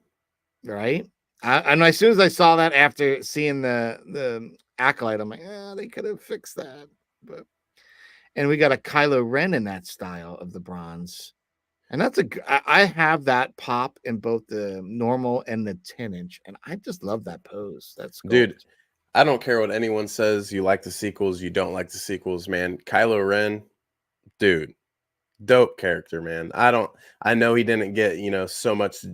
right? And as soon as I saw that after seeing the acolyte, I'm like, they could have fixed that. But and we got a Kylo Ren in that style of the bronze, and that's I have that pop in both the normal and the 10-inch, and I just love that pose. That Dude, sculpt. I don't care what anyone says. You like the sequels, you don't like the sequels, man. Kylo Ren, dude, dope character, man. I know he didn't get, so much,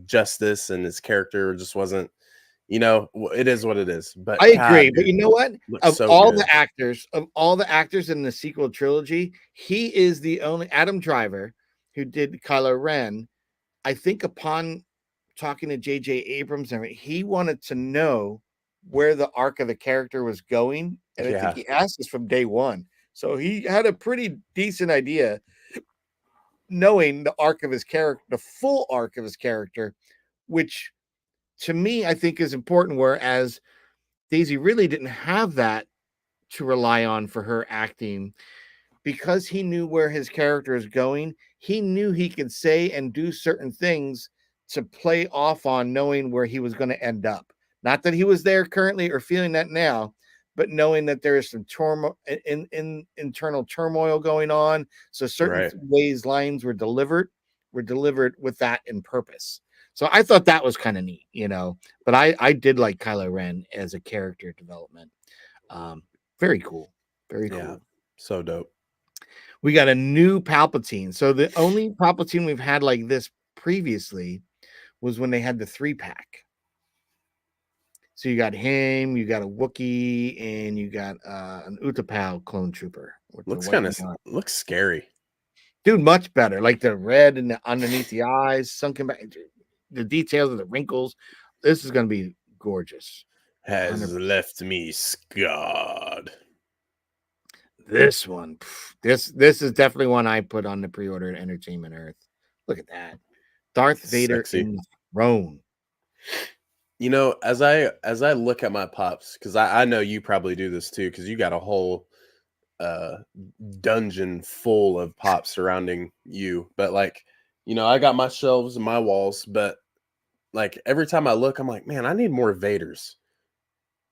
justice, and his character just wasn't, it is what it is. But I agree, God, but dude, you know what? looks so good. Of all the actors in the sequel trilogy, he is the only Adam Driver who did Kylo Ren. I think upon talking to J.J. Abrams, he wanted to know where the arc of the character was going, and I think Yeah, he asked us from day one. So he had a pretty decent idea, knowing the arc of his character, the full arc of his character, which to me I think is important. Whereas Daisy really didn't have that to rely on for her acting because he knew where his character is going. He knew he could say and do certain things to play off on knowing where he was going to end up. Not that he was there currently or feeling that now, but knowing that there is some turmoil in internal turmoil going on. So certain right. ways lines were delivered with that in purpose. So I thought that was kind of neat, But I did like Kylo Ren as a character development. Um, very cool. Very Yeah, cool. so dope. We got a new Palpatine. So the only Palpatine we've had like this previously was when they had the 3-pack. So you got him, you got a Wookiee, and you got an Utapau clone trooper with the Looks white kind of mark. looks scary. Dude, much better. Like the red and underneath the eyes, sunken back, the details of the wrinkles. This is going to be gorgeous. Has 100%. left me scarred. This one, this is definitely one I put on the pre-order at Entertainment Earth. Look at that, Darth Vader Sexy. in the throne. As I look at my pops, because I know you probably do this too, because you got a whole uh dungeon full of pops surrounding you. But like, I got my shelves and my walls, but like every time I look, I'm like, man, I need more Vaders.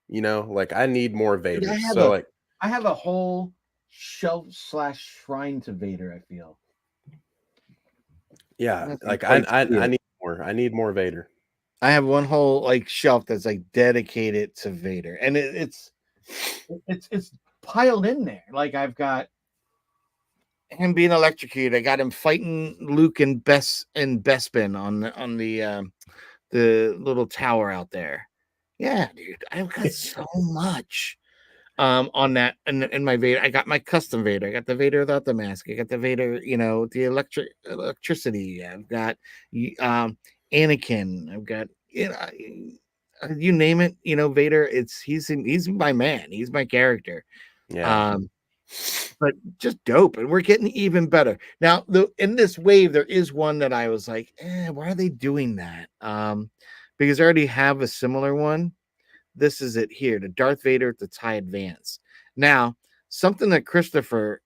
Like I need more Dude, Vaders. So like, I have a whole shelf slash shrine to Vader. I feel yeah, nothing like I quite I, see I it. need more. I need more Vader. I have one whole like shelf that's like dedicated to Vader, and it's piled in there. Like I've got him being electrocuted. I got him fighting Luke and Bespin the little tower out there. Yeah, dude, I've got so much on that and in my Vader. I got my custom Vader. I got the Vader without the mask. I got the Vader, the electricity. I've got Anakin. I've got you name it, Vader. He's my man. He's my character. Yeah. Um, but just dope, and we're getting even better now. In this wave, there is one that I was like, why are they doing that? Because I already have a similar one. This is it here, the Darth Vader the TIE Advance. Now, something that Christopher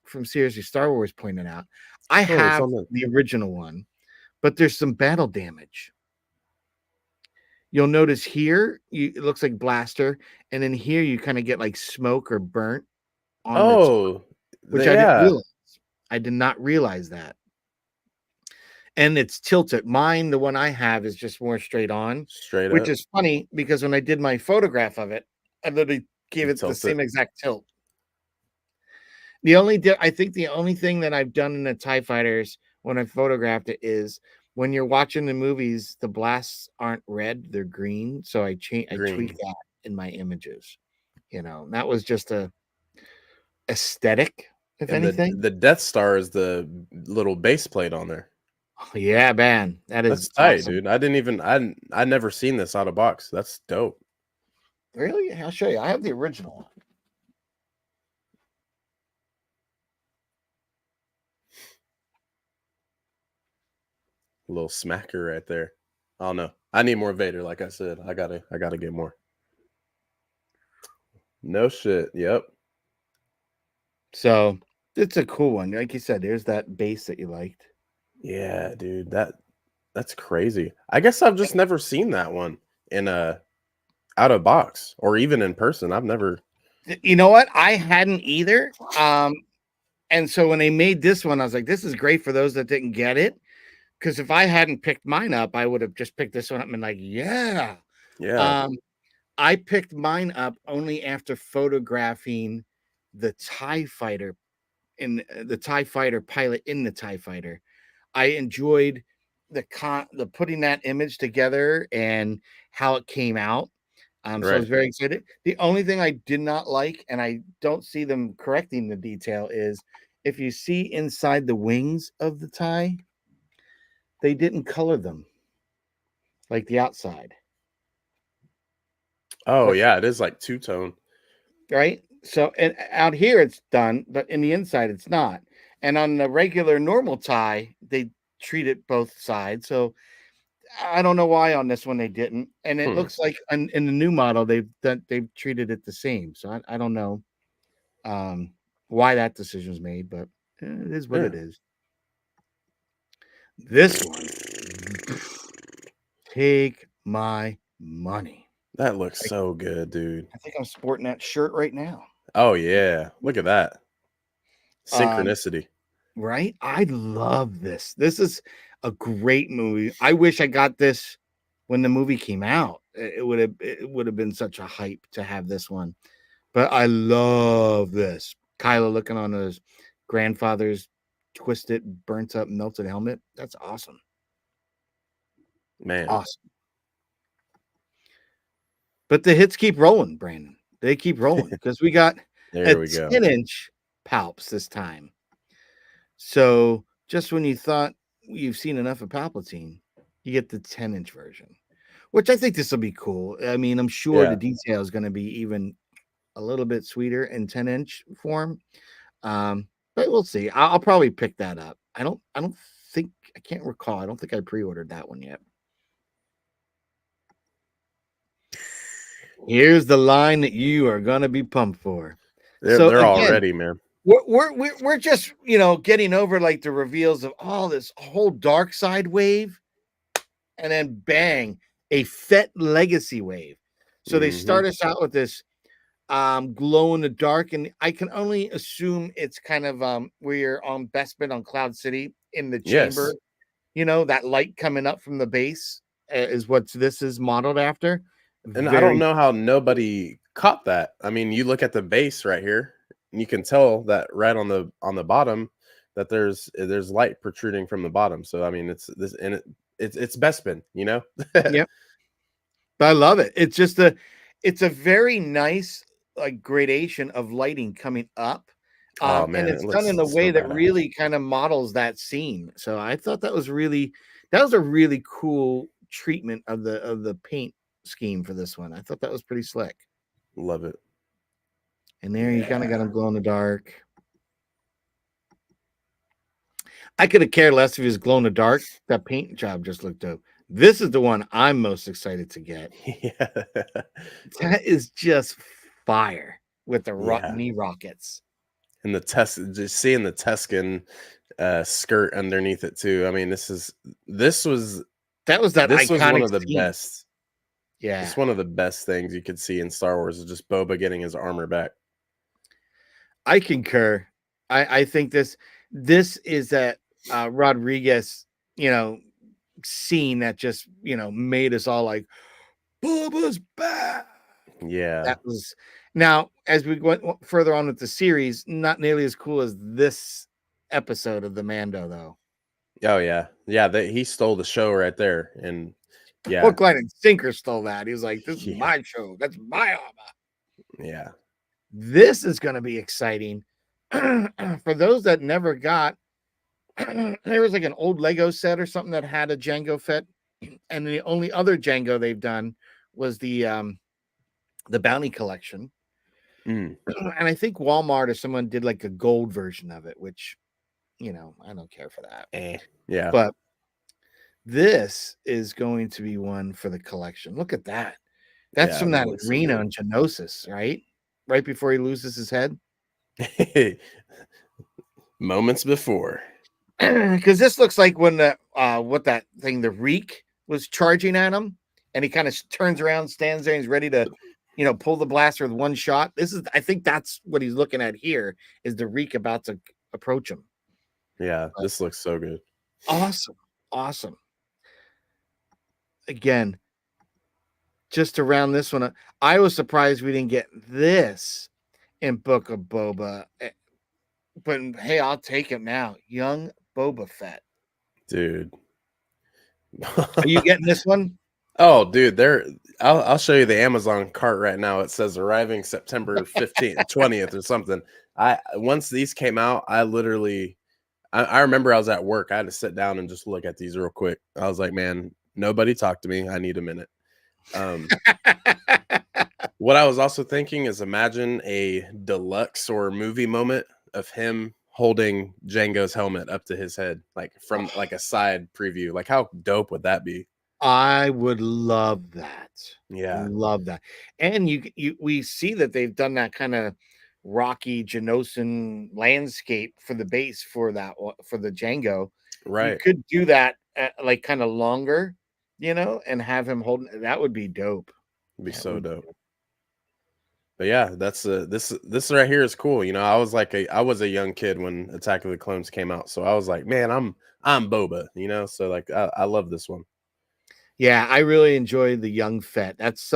from Seriously Star Wars pointed out, I Oh, it's have on the. the original one, but there's some battle damage. You'll notice here, it looks like blaster, and then here you kind of get like smoke or burnt on the top, Oh, which I didn't yeah, realize. I did not realize that. And it's tilted. Mine, the one I have, is just more straight on, straight which up. is funny because when I did my photograph of it, I literally gave You it the tilt it. same exact tilt. I think the only thing that I've done in the TIE Fighters when I photographed it is when you're watching the movies, the blasts aren't red, they're green. So I tweak Green. that in my images. That was just a aesthetic, if And the anything. the Death Star is the little base plate on there. Oh, yeah, man, that That's is tight, awesome. dude. I never seen this out of box. That's dope. Really? I'll show you. I have the original. A little smacker right there. I don't know. I need more Vader. Like I said, I gotta get more. No shit. Yep. So it's a cool one. Like you said, there's that base that you liked. Yeah, dude. That's crazy. I guess I've just never seen that one in a out of box or even in person. I've never. You know what? I hadn't either. And so when they made this one, I was like, this is great for those that didn't get it. Because if I hadn't picked mine up, I would have just picked this one up and been like, yeah. Yeah. Um, I picked mine up only after photographing the TIE fighter in the TIE fighter pilot in the TIE fighter. I enjoyed the putting that image together and how it came out. So I Right. was very excited. The only thing I did not like, and I don't see them correcting the detail, is if you see inside the wings of the tie, they didn't color them like the outside. Oh But yeah, it is like two tone. right, so and out here it's done, but in the inside it's not. And on the regular normal tie, they treat it both sides. So I don't know why on this one they didn't. And it Hmm. looks like in the new model they've treated it the same. So I don't know um, why that decision was made, but it is what Yeah. it is. This one, take my money. That looks I, so good, dude. I think I'm sporting that shirt right now. Oh yeah. Look at that. Um, Synchronicity. right? I love this. This is a great movie. I wish I got this when the movie came out. It would have been such a hype to have this one. But I love this. Kylo looking on his grandfather's twisted, burnt up, melted helmet. That's awesome. Man. Awesome. But the hits keep rolling, Brandon. They keep rolling because we got a There we go. 10-inch Palps this time. So just when you thought you've seen enough of Palpatine, you get the 10-inch version, which I think this will be cool. I mean, I'm sure the Yeah. detail is going to be even a little bit sweeter in 10-inch form. But we'll see. I'll probably pick that up. I don't think I can't recall. I don't think I pre-ordered that one yet. Here's the line that you are gonna be pumped for. So They're all again, ready, man. we're just getting over like the reveals of all this whole dark side wave, and then bang, a Fett legacy wave. So they Hmm. start us out with this glow in the dark, and I can only assume it's kind of where you're on Bespin on Cloud City in the chamber. Yes. That light coming up from the base is what this is modeled after. And I don't Very, know how nobody caught that. I mean, you look at the base right here, and you can tell that right on the bottom that there's light protruding from the bottom. So I mean, it's this and it's Bespin, you know. yeah, but I love it. It's a very nice like gradation of lighting coming up. Oh And man, it it's done looks in a so way that badass. really kind of models that scene. So I thought that was a really cool treatment of the paint scheme for this one. I thought that was pretty slick. Love it. And there you kind of got Yeah. him glow in the dark. I could have cared less if he was glow in the dark. That paint job just looked dope. This is the one I'm most excited to get. Yeah. That is just fire with the Yeah. knee rockets. And the just seeing the Tuscan skirt underneath it too. I mean, this was That was that this was one iconic of the scene. best. Yeah, It's one of the best things you could see in Star Wars is just Boba getting his armor back. I concur. I think this is that Rodriguez, scene that just made us all like Bubba's back. Yeah. That was now as we went further on with the series, not nearly as cool as this episode of the Mando though. Oh yeah. Yeah, he stole the show right there. And yeah. Hook, line, and sinker stole that. He was like, "This is Yeah. my show. That's my armor." Yeah. This is going to be exciting. For those that never got, there was like an old Lego set or something that had a Django Fett, and the only other Django they've done was the Bounty Collection. Mm. And I think Walmart or someone did like a gold version of it, which, I don't care for that. Yeah. But this is going to be one for the collection. Look at that. That's Yeah. from That that looks so arena good. on Genosis, right? Right before he loses his head. Moments before. Because this looks like when the Reek was charging at him, and he kind of turns around, stands there, and he's ready to, pull the blaster with one shot. I think that's what he's looking at here, is the Reek about to approach him. Yeah. But This looks so good. awesome. Again, just around this one, I was surprised we didn't get this in Book of Boba. But hey, I'll take it now. Young Boba Fett. Dude. Are you getting this one? Oh, dude, I'll show you the Amazon cart right now. It says arriving September 15th, 20th or something. Once these came out, I remember I was at work. I had to sit down and just look at these real quick. I was like, man, nobody talk to me. I need a minute. What I was also thinking is, imagine a deluxe or movie moment of him holding Django's helmet up to his head, like from like a side preview. Like, how dope would that be? I would love that. Yeah. Love that. And we see that they've done that kind of rocky Genosan landscape for the base for for the Django. You Right. could do that like kind of longer, and have him holding. That would be dope. It'd be That so would be dope. dope. But yeah, that's this right here is cool. I was a young kid when Attack of the Clones came out, so I was like, man, I'm Boba. So like I love this one. Yeah, I really enjoy the young Fett. That's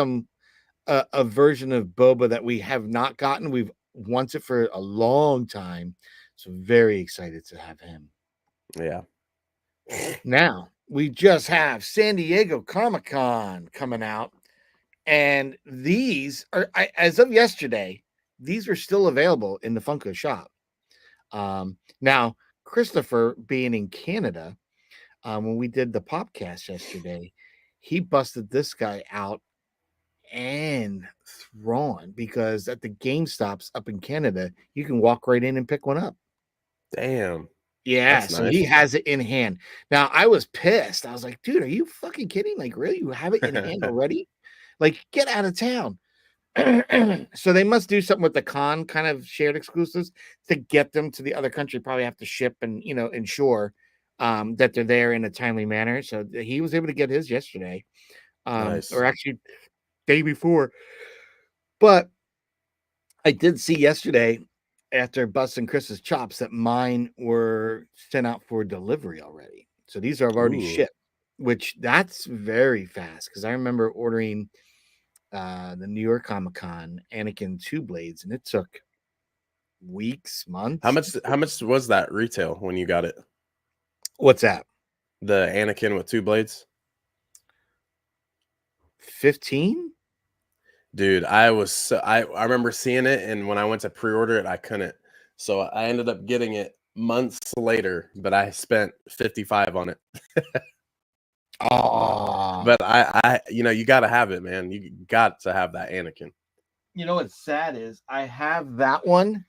a version of Boba that we have not gotten. We've wanted for a long time. So very excited to have him. Yeah. Now, we just have San Diego Comic-Con coming out. And these are, as of yesterday, these are still available in the Funko shop. Now, Christopher, being in Canada, when we did the podcast yesterday, he busted this guy out and Thrawn, because at the GameStops up in Canada, you can walk right in and pick one up. Damn. Yeah, That's so he nice. has it in hand. Now, I was pissed. I was like, dude, are you fucking kidding? Like, really? You have it in hand already? Like, get out of town. So they must do something with the con kind of shared exclusives to get them to the other country. Probably have to ship and ensure that they're there in a timely manner. So he was able to get his yesterday, or Nice. actually day before. But I did see yesterday, after busting Chris's chops, that mine were sent out for delivery already. So these are already Ooh. shipped, which that's very fast, because I remember ordering the New York Comic Con Anakin 2 blades, and it took weeks, How months. much was that retail when you got it? What's that? The Anakin with 2 blades? 15? Dude, I remember seeing it, and when I went to pre-order it, I couldn't. So I ended up getting it months later, but I spent 55 on it. Oh, But you got to have it, man. You got to have that Anakin. you know what's sad is I have that one,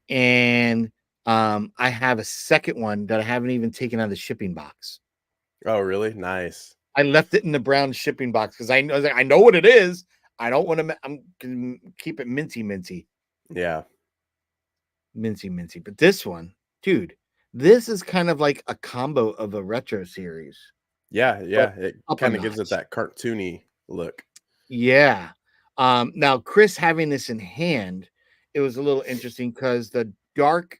and I have a second one that I haven't even taken out of the shipping box. Oh, really? Nice. I left it in the brown shipping box because I know what it is. I don't want to. I'm gonna keep it minty. Yeah. But this one, dude, this is kind of like a combo of a retro series, Yeah, but yeah. It up a kind of gives it notch. that cartoony look. Yeah. Now Chris having this in hand, it was a little interesting because the dark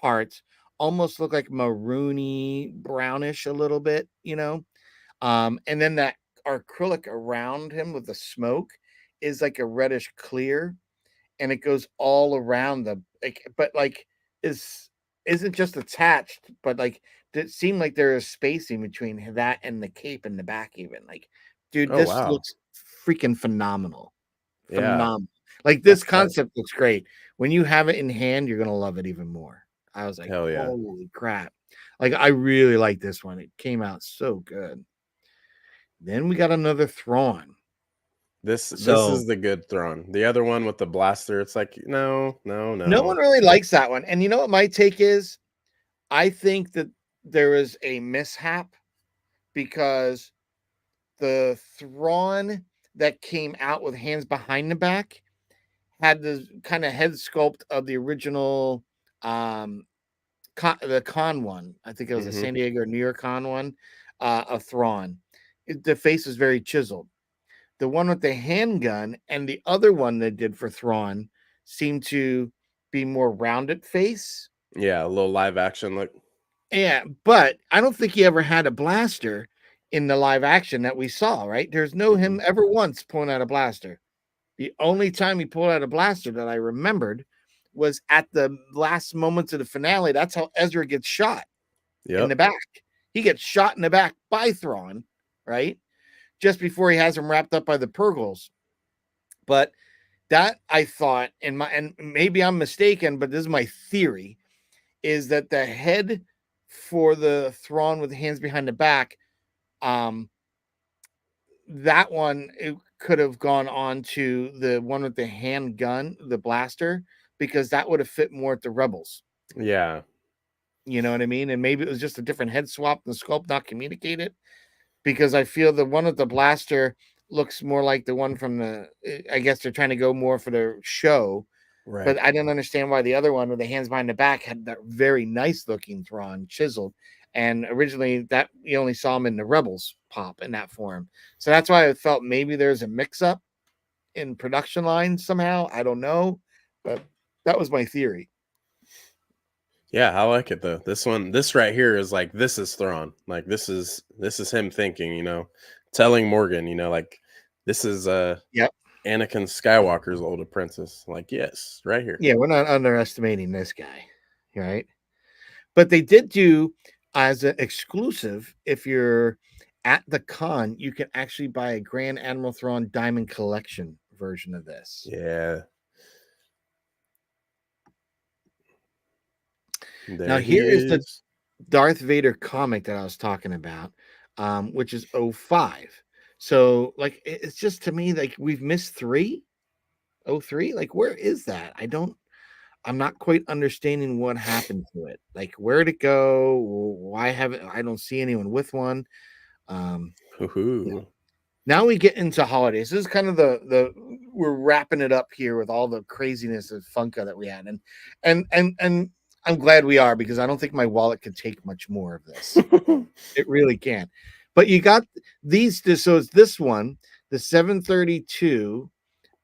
parts almost look like maroony brownish a little bit, and then that acrylic around him with the smoke is like a reddish clear, and it goes all around is isn't just attached, but like it seemed like there is spacing between that and the cape in the back, even. Like, dude, Oh, this wow. looks freaking phenomenal. Yeah. Like That's this tight. concept looks great. When you have it in hand, you're gonna love it even more. I was like, Hell yeah. holy crap. Like I really like this one. It came out so good. Then we got another Thrawn. This So is the good Thrawn. The other one with the blaster, it's like, no, no, no one no. really likes that one. And you know what my take is? I think that there is a mishap because the Thrawn that came out with hands behind the back had the kind of head sculpt of the original the con one. I think it was a Hmm. San Diego or New York con one of Thrawn. The face is very chiseled. The one with the handgun and the other one they did for Thrawn seemed to be more rounded face. Yeah, a little live action look. Yeah, but I don't think he ever had a blaster in the live action that we saw, right? There's no him Mm-mm. ever once pulling out a blaster. The only time he pulled out a blaster that I remembered was at the last moments of the finale. That's how Ezra gets shot in Yep. the back. He gets shot in the back by Thrawn, right? Just before he has him wrapped up by the Purgles. But that I thought, and maybe I'm mistaken, but this is my theory, is that the head for the Thrawn with hands behind the back, um, that one it could have gone on to the one with the handgun, the blaster, because that would have fit more at the Rebels. Yeah. You know what I mean? And maybe it was just a different head swap, the sculpt not communicated. Because I feel the one with the blaster looks more like the one from the. I guess they're trying to go more for the show, Right. but I didn't understand why the other one with the hands behind the back had that very nice looking Thrawn chiseled. And originally, that you only saw him in the Rebels pop in that form, so that's why I felt maybe there's a mix-up in production lines somehow. I don't know, but that was my theory. Yeah, I like it though. This right here is like this is Thrawn. Like this is him thinking, telling Morgan, like this is Yep. Anakin Skywalker's old apprentice. Like, yes, right here. Yeah, we're not underestimating this guy, right? But they did do as an exclusive, if you're at the con, you can actually buy a Grand Admiral Thrawn Diamond Collection version of this. Yeah. Now, There he here is the is. Darth Vader comic that I was talking about, which is '05. So, like, it's just to me, like, we've missed '03. Like, where is that? I'm not quite understanding what happened to it. Like, where'd it go? Why haven't I don't see anyone with one? Um, Hoo-hoo. Now we get into holidays. This is kind of the we're wrapping it up here with all the craziness of Funko that we had, and I'm glad we are because I don't think my wallet could take much more of this. It really can't. But you got these. So it's this one, the 732,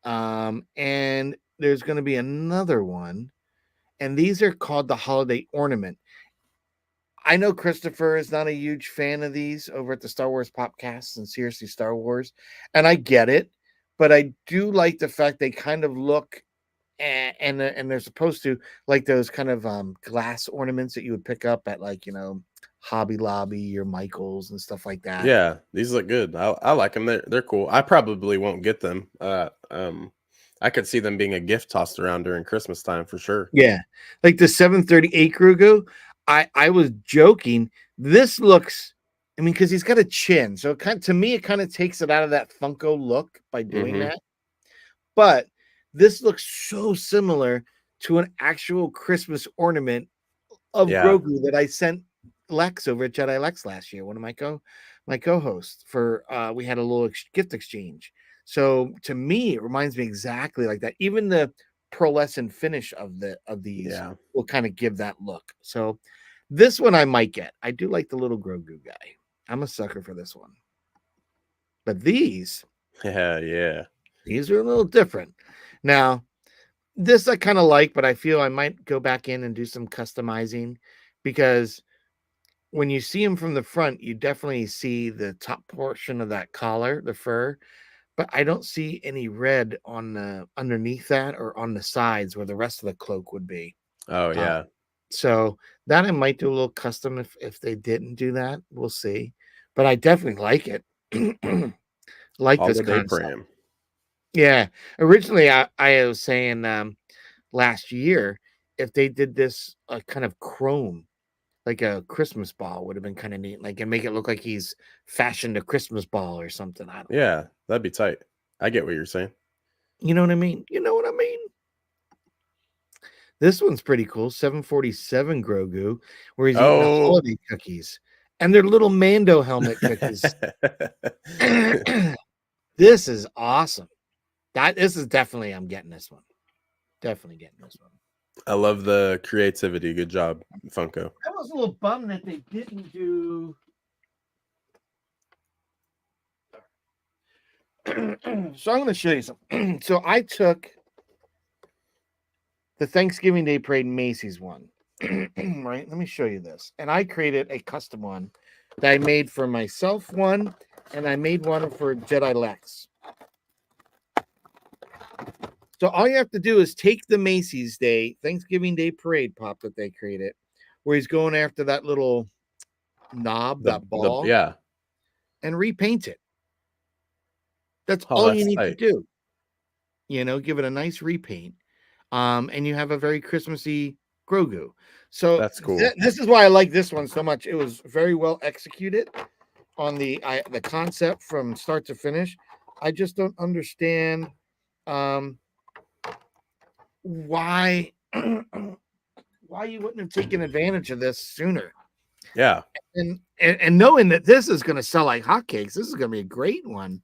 and there's going to be another one, and these are called the holiday ornament. I know Christopher is not a huge fan of these over at the Star Wars Popcast and Seriously Star Wars, and I get it, but I do like the fact they kind of look and they're supposed to like those kind of glass ornaments that you would pick up at like Hobby Lobby or Michaels and stuff like that. Yeah, these look good. I like them. They're cool. I probably won't get them. I could see them being a gift tossed around during Christmas time for sure. Yeah, like the 738 Krugu. I was joking. This looks. I mean, because he's got a chin, so to me, it kind of takes it out of that Funko look by doing Hmm. that. But this looks so similar to an actual Christmas ornament of Yeah, Grogu that I sent Lex over at Jedi Lex last year, one of my co-hosts for we had a little gift exchange. So to me, it reminds me exactly like that. Even the pearlescent finish of these yeah, will kind of give that look. So this one I might get. I do like the little Grogu guy. I'm a sucker for this one. But yeah, yeah. these are a little different. Now, this I kind of like, but I feel I might go back in and do some customizing because when you see him from the front, you definitely see the top portion of that collar, the fur, but I don't see any red on the underneath that or on the sides where the rest of the cloak would be. Oh Uh, yeah. so that I might do a little custom if they didn't do that. We'll see. But I definitely like it. Like this Holiday concept. pram. Yeah. Originally, I was saying last year, if they did this kind of chrome, like a Christmas ball, would have been kind of neat. Like, and make it look like he's fashioned a Christmas ball or something. I don't know. Yeah, that'd be tight. I get what you're saying. You know what I mean? You know what I mean? This one's pretty cool. 747 Grogu, where he's eating the Oh. holiday cookies. And they're little Mando helmet cookies. This is awesome. This is definitely, I'm getting this one. Definitely getting this one. I love the creativity. Good job, Funko. I was a little bummed that they didn't do. So I'm going to show you something. So I took the Thanksgiving Day Parade Macy's one. Right? Let me show you this. And I created a custom one that I made for myself one, and I made one for Jedi Lex. So all you have to do is take the Macy's Day, Thanksgiving Day Parade pop that they created, where he's going after that little knob, that ball, yeah, and repaint it. That's oh, all you that's need to tight. do. You know, give it a nice repaint. And you have a very Christmassy Grogu. So That's cool. This is why I like this one so much. It was very well executed on the concept from start to finish. I just don't understand why why you wouldn't have taken advantage of this sooner. Yeah. And knowing that this is going to sell like hotcakes, this is going to be a great one.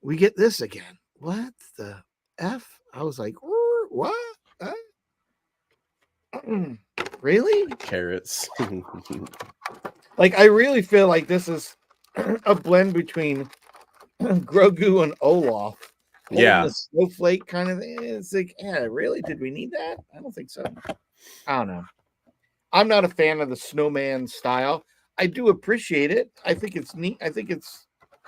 We get this again. What the F? I was like, what? Really? Carrots. Like, I really feel like this is a blend between Grogu and Olaf. Yeah. The snowflake kind of thing. It's like, yeah, really? Did we need that? I don't think so. I don't know. I'm not a fan of the snowman style. I do appreciate it. I think it's neat. I think it's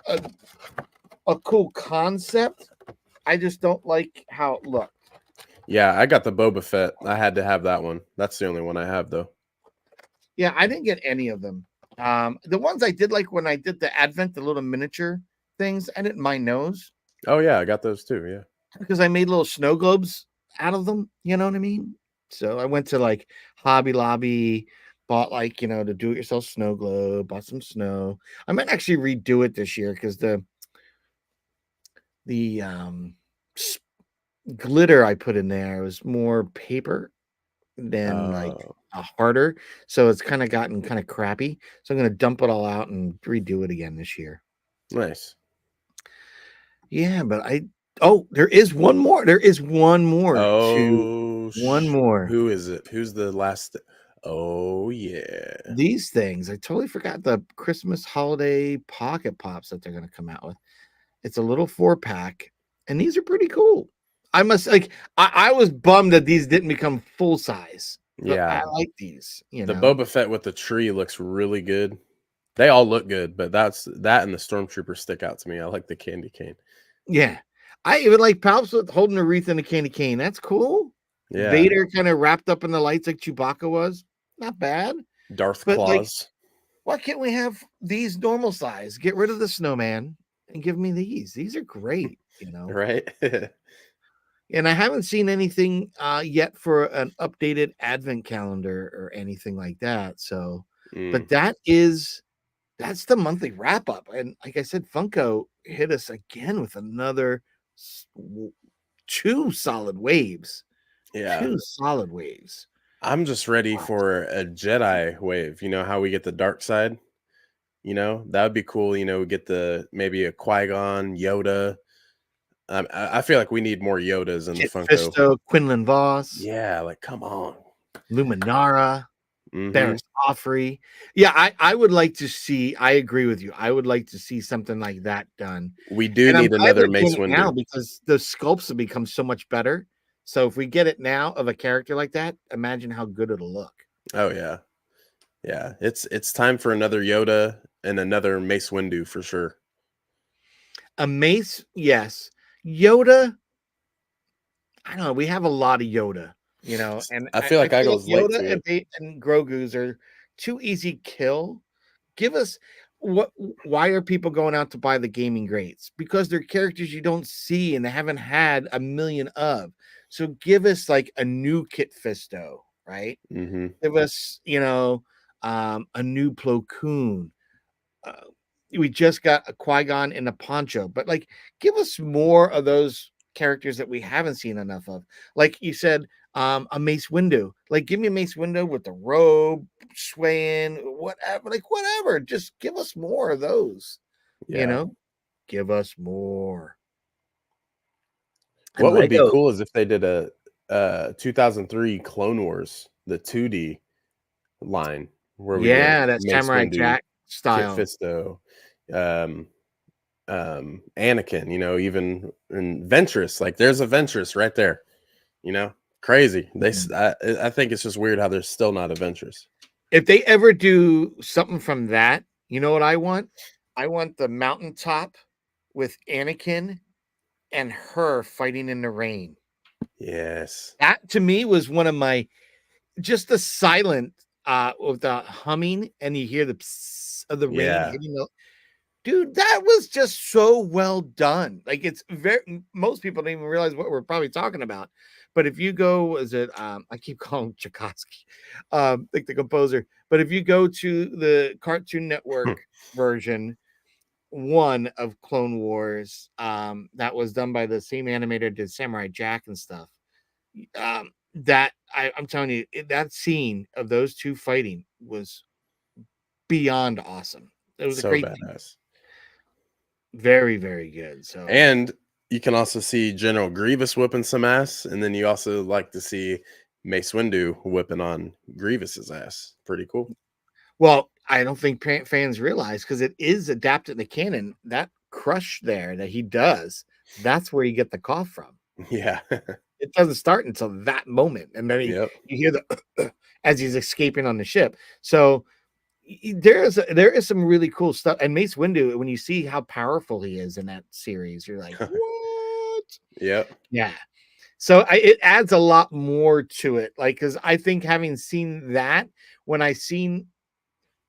a cool concept. I just don't like how it looked. Yeah, I got the Boba Fett. I had to have that one. That's the only one I have, though. Yeah, I didn't get any of them. The ones I did like when I did the Advent, the little miniature things, I didn't mind those. Oh, yeah, I got those too. Yeah. Because I made little snow globes out of them. You know what I mean? So I went to like Hobby Lobby, bought like, you know, the do it yourself snow globe, bought some snow. I might actually redo it this year because the glitter I put in there was more paper than like a harder. So it's kind of gotten kind of crappy. So I'm going to dump it all out and redo it again this year. Nice. Yeah, but there is one more. There is one more. One more. Who is it? Who's the last? Oh, yeah. These things. I totally forgot the Christmas holiday pocket pops that they're going to come out with. It's a little 4-pack, and these are pretty cool. I must like. I was bummed that these didn't become full size. Yeah, I like these. You the know, Boba Fett with the tree looks really good. They all look good, but that and the Stormtrooper stick out to me. I like the candy cane. Yeah, I even like Palps with holding a wreath and a candy cane. That's cool. Yeah, Vader kind of wrapped up in the lights like Chewbacca was. Not bad. Darth But like, Claus. why can't we have these normal size? Get rid of the snowman and give me these. These are great. You know, Right? and I haven't seen anything yet for an updated advent calendar or anything like that. So, but that's the monthly wrap up. And like I said, Funko hit us again with another 2 solid waves. Yeah. 2 solid waves. I'm just ready for a Jedi wave. You know how we get the dark side? You know, that would be cool. You know, we get maybe a Qui-Gon, Yoda. I feel like we need more Yodas in the Kit Funko. Fisto, Quinlan Voss. Yeah, like come on. Luminara, Barris Offrey. Yeah, I would like to see. I agree with you. I would like to see something like that done. We do need another Mace Windu now because the sculpts have become so much better. So if we get it now of a character like that, imagine how good it'll look. Oh yeah, yeah. It's time for another Yoda and another Mace Windu for sure. A Mace, yes. Yoda. I don't know. We have a lot of Yoda. You know, and I feel like Yoda and Grogu's are too easy kill. Give us what? Why are people going out to buy the gaming greats? Because they're characters you don't see and they haven't had a million of. So give us like a new Kit Fisto, right? Mm-hmm. Give us, a new Plo Koon. Uh, we just got a Qui-Gon in a poncho, but like give us more of those characters that we haven't seen enough of. Like you said, a Mace Windu. Like give me a Mace Windu with the robe swaying, whatever, like whatever. Just give us more of those, you Yeah. know? Give us more. And What would be Lego. cool is if they did a 2003 Clone Wars, the 2D line, where we get Yeah, that Mace Samurai Windu, Jack Kit style. Fisto, um, Anakin, even in Ventress. Like there's a Ventress right there, you know, crazy. Mhm. I think it's just weird how there's still not a Ventress. If they ever do something from that, you know what I want? I want the mountaintop with Anakin and her fighting in the rain. Yes. That to me was one of my just the silent with the humming and you hear the psst of the rain Yeah. hitting the dude, that was just so well done. Like it's very most people don't even realize what we're probably talking about. But if you go, is it I keep calling him Tchaikovsky, like the composer, but if you go to the Cartoon Network version one of Clone Wars, that was done by the same animator that did Samurai Jack and stuff. I'm telling you, that scene of those two fighting was beyond awesome. It was a So great thing. badass. Very, very good. So And you can also see General Grievous whipping some ass, and then you also like to see Mace Windu whipping on Grievous's ass. Pretty cool. well, I don't think fans realize because it is adapted in the canon. That crush there that he does, that's where you get the cough from. Yeah. It doesn't start until that moment, and then Yep. you hear the as he's escaping on the ship. So there is some really cool stuff. And Mace Windu, when you see how powerful he is in that series, you're like, what? Yep. Yeah. So it adds a lot more to it. Like, because I think having seen that, when I seen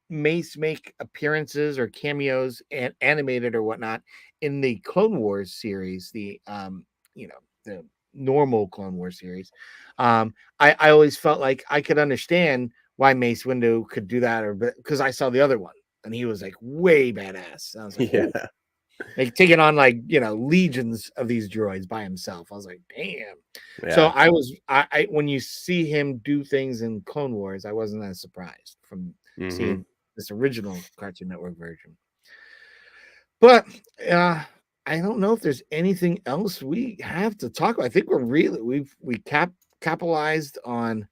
Mace make appearances or cameos and animated or whatnot in the Clone Wars series, the normal Clone Wars series, I always felt like I could understand why Mace Windu could do that, or because I saw the other one and he was like way badass. And I was like, oh, Yeah. like taking on like legions of these droids by himself. I was like, damn. So Yeah. I when you see him do things in Clone Wars, I wasn't as surprised from Hmm. seeing this original Cartoon Network version. But I don't know if there's anything else we have to talk about. I think we capitalized on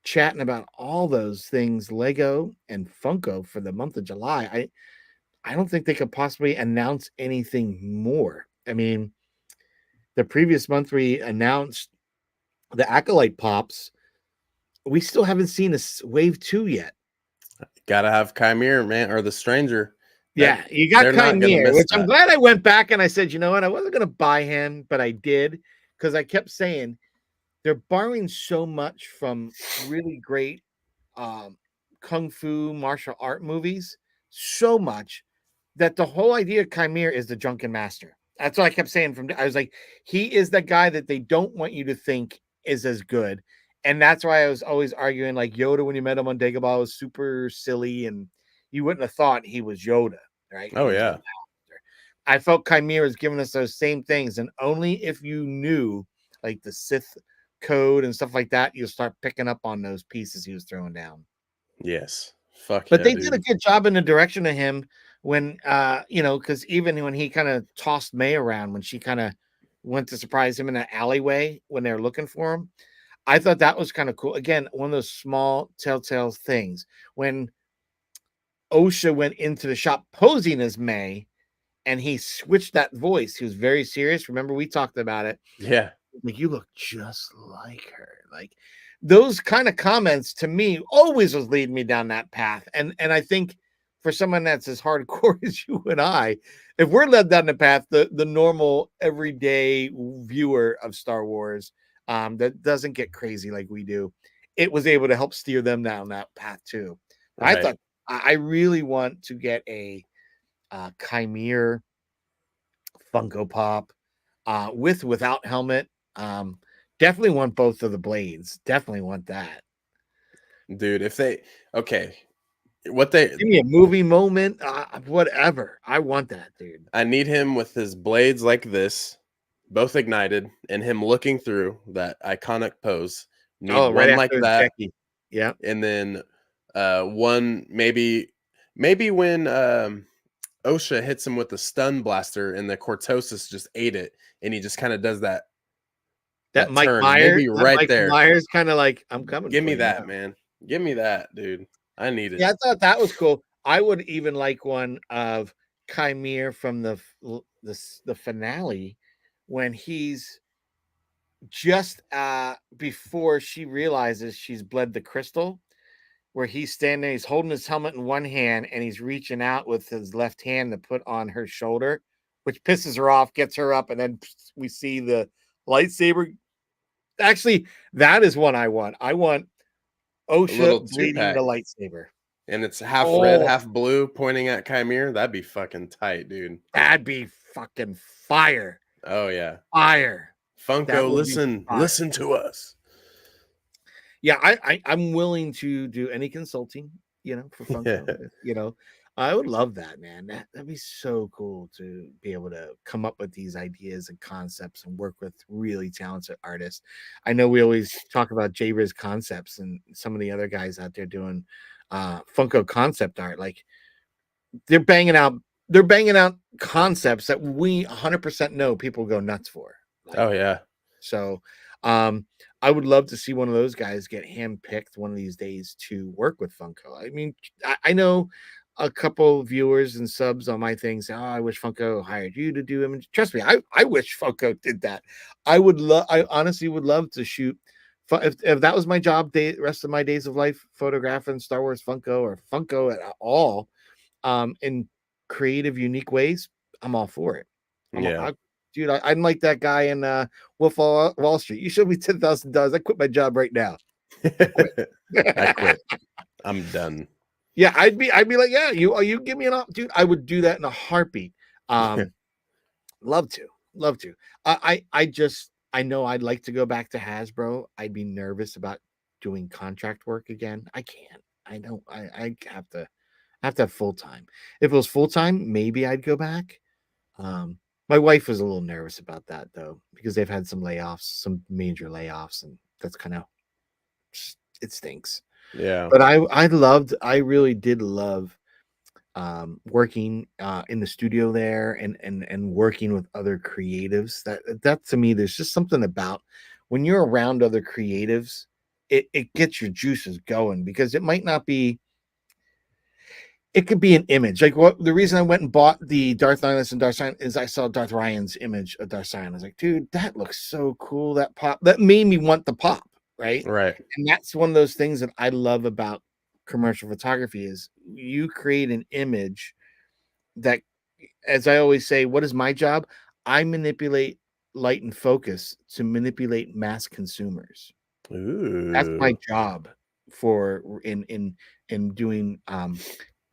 chatting about all those things, Lego and Funko for the month of July. I don't think they could possibly announce anything more. I mean, the previous month we announced the Acolyte pops. We still haven't seen a wave two yet. Gotta have Chimera, man, or the Stranger. That Yeah, you got they're not gonna Chimere, miss which I'm that. glad I went back and I said, you know what, I wasn't going to buy him, but I did because I kept saying they're borrowing so much from really great um, kung fu martial art movies, so much that the whole idea of Chimere is the drunken master. That's what I kept saying I was like, he is the guy that they don't want you to think is as good. And that's why I was always arguing like Yoda when you met him on Dagobah was super silly and you wouldn't have thought he was Yoda, right? Oh He was the yeah. master. I felt Chimera is giving us those same things, and only if you knew like the Sith code and stuff like that, you'll start picking up on those pieces he was throwing down. Yes. Fuck But yeah, they did a dude. good job in the direction of him when because even when he kind of tossed May around when she kind of went to surprise him in that alleyway when they were looking for him. I thought that was kind of cool. Again, one of those small telltale things. When OSHA went into the shop posing as May and he switched that voice, he was very serious. Remember, we talked about it. Yeah. Like, you look just like her. Like those kind of comments to me always was leading me down that path. And I think for someone that's as hardcore as you and I, if we're led down the path, the normal everyday viewer of Star Wars that doesn't get crazy like we do, it was able to help steer them down that path too. I Right. thought I really want to get Chimere, Funko Pop, without helmet. Um, Definitely want both of the blades. Definitely want that. Dude, if they okay, what they Give me a movie moment, whatever. I want that, dude. I need him with his blades like this, both ignited, and him looking through that iconic pose. Need Oh, right one like after that, Jackie. Yeah, and then one maybe when OSHA hits him with the stun blaster and the cortosis just ate it, and he just kind of does that turn, maybe That right Michael there. Myers kind of like, I'm coming Give for me you that, now. man. Give me that, dude. I need it. Yeah, I thought that was cool. I would even like one of Chimere from the finale when he's just before she realizes she's bled the crystal, where he's standing, he's holding his helmet in one hand and he's reaching out with his left hand to put on her shoulder, which pisses her off, gets her up, and then we see the lightsaber. Actually, that is one I want. I want A OSHA little two bleeding the pack, lightsaber. and it's half red, Oh, half blue, pointing at Chimere. That'd be fucking tight, dude. that'd be fucking fire. Oh yeah. Fire. That Funko, would be fire. listen to us. Yeah, I'm willing to do any consulting, for Funko. I would love that, man. That'd be so cool to be able to come up with these ideas and concepts and work with really talented artists. I know we always talk about J-Riz Concepts and some of the other guys out there doing Funko concept art. Like they're banging out they're banging out concepts that we 100% know people go nuts for. Like Oh yeah. so, I would love to see one of those guys get handpicked one of these days to work with Funko. I mean, I know a couple viewers and subs on my thing say, "Oh, I wish Funko hired you to do image." Trust me, I wish Funko did that. I honestly would love to shoot. If that was my job, rest of my days of life, photographing Star Wars Funko or Funko at all, in creative, unique ways, I'm all for it. Yeah. Dude, I'm like that guy in Wolf of Wall Street. You show me $10,000, I quit my job right now. I quit. I quit. I'm done. Yeah, I'd be like, yeah, you give me an op, dude. I would do that in a heartbeat. Um, love to, love to. I know I'd like to go back to Hasbro. I'd be nervous about doing contract work again. I can't. I don't. I have to have full time. If it was full time, maybe I'd go back. Um, my wife was a little nervous about that though, because they've had some layoffs, some major layoffs, and that's kind of it stinks. Yeah. But I really did love working in the studio there and working with other creatives. That to me, there's just something about when you're around other creatives, it gets your juices going because it might not be it could be an image. Like what the reason I went and bought the Darth Nihilus and Darth Sion is I saw Darth Ryan's image of Darth Sion. I was like, dude, that looks so cool. That pop that made me want the pop, right? Right. And that's one of those things that I love about commercial photography is you create an image that, as I always say, what is my job? I manipulate light and focus to manipulate mass consumers. That's my Ooh. job for in doing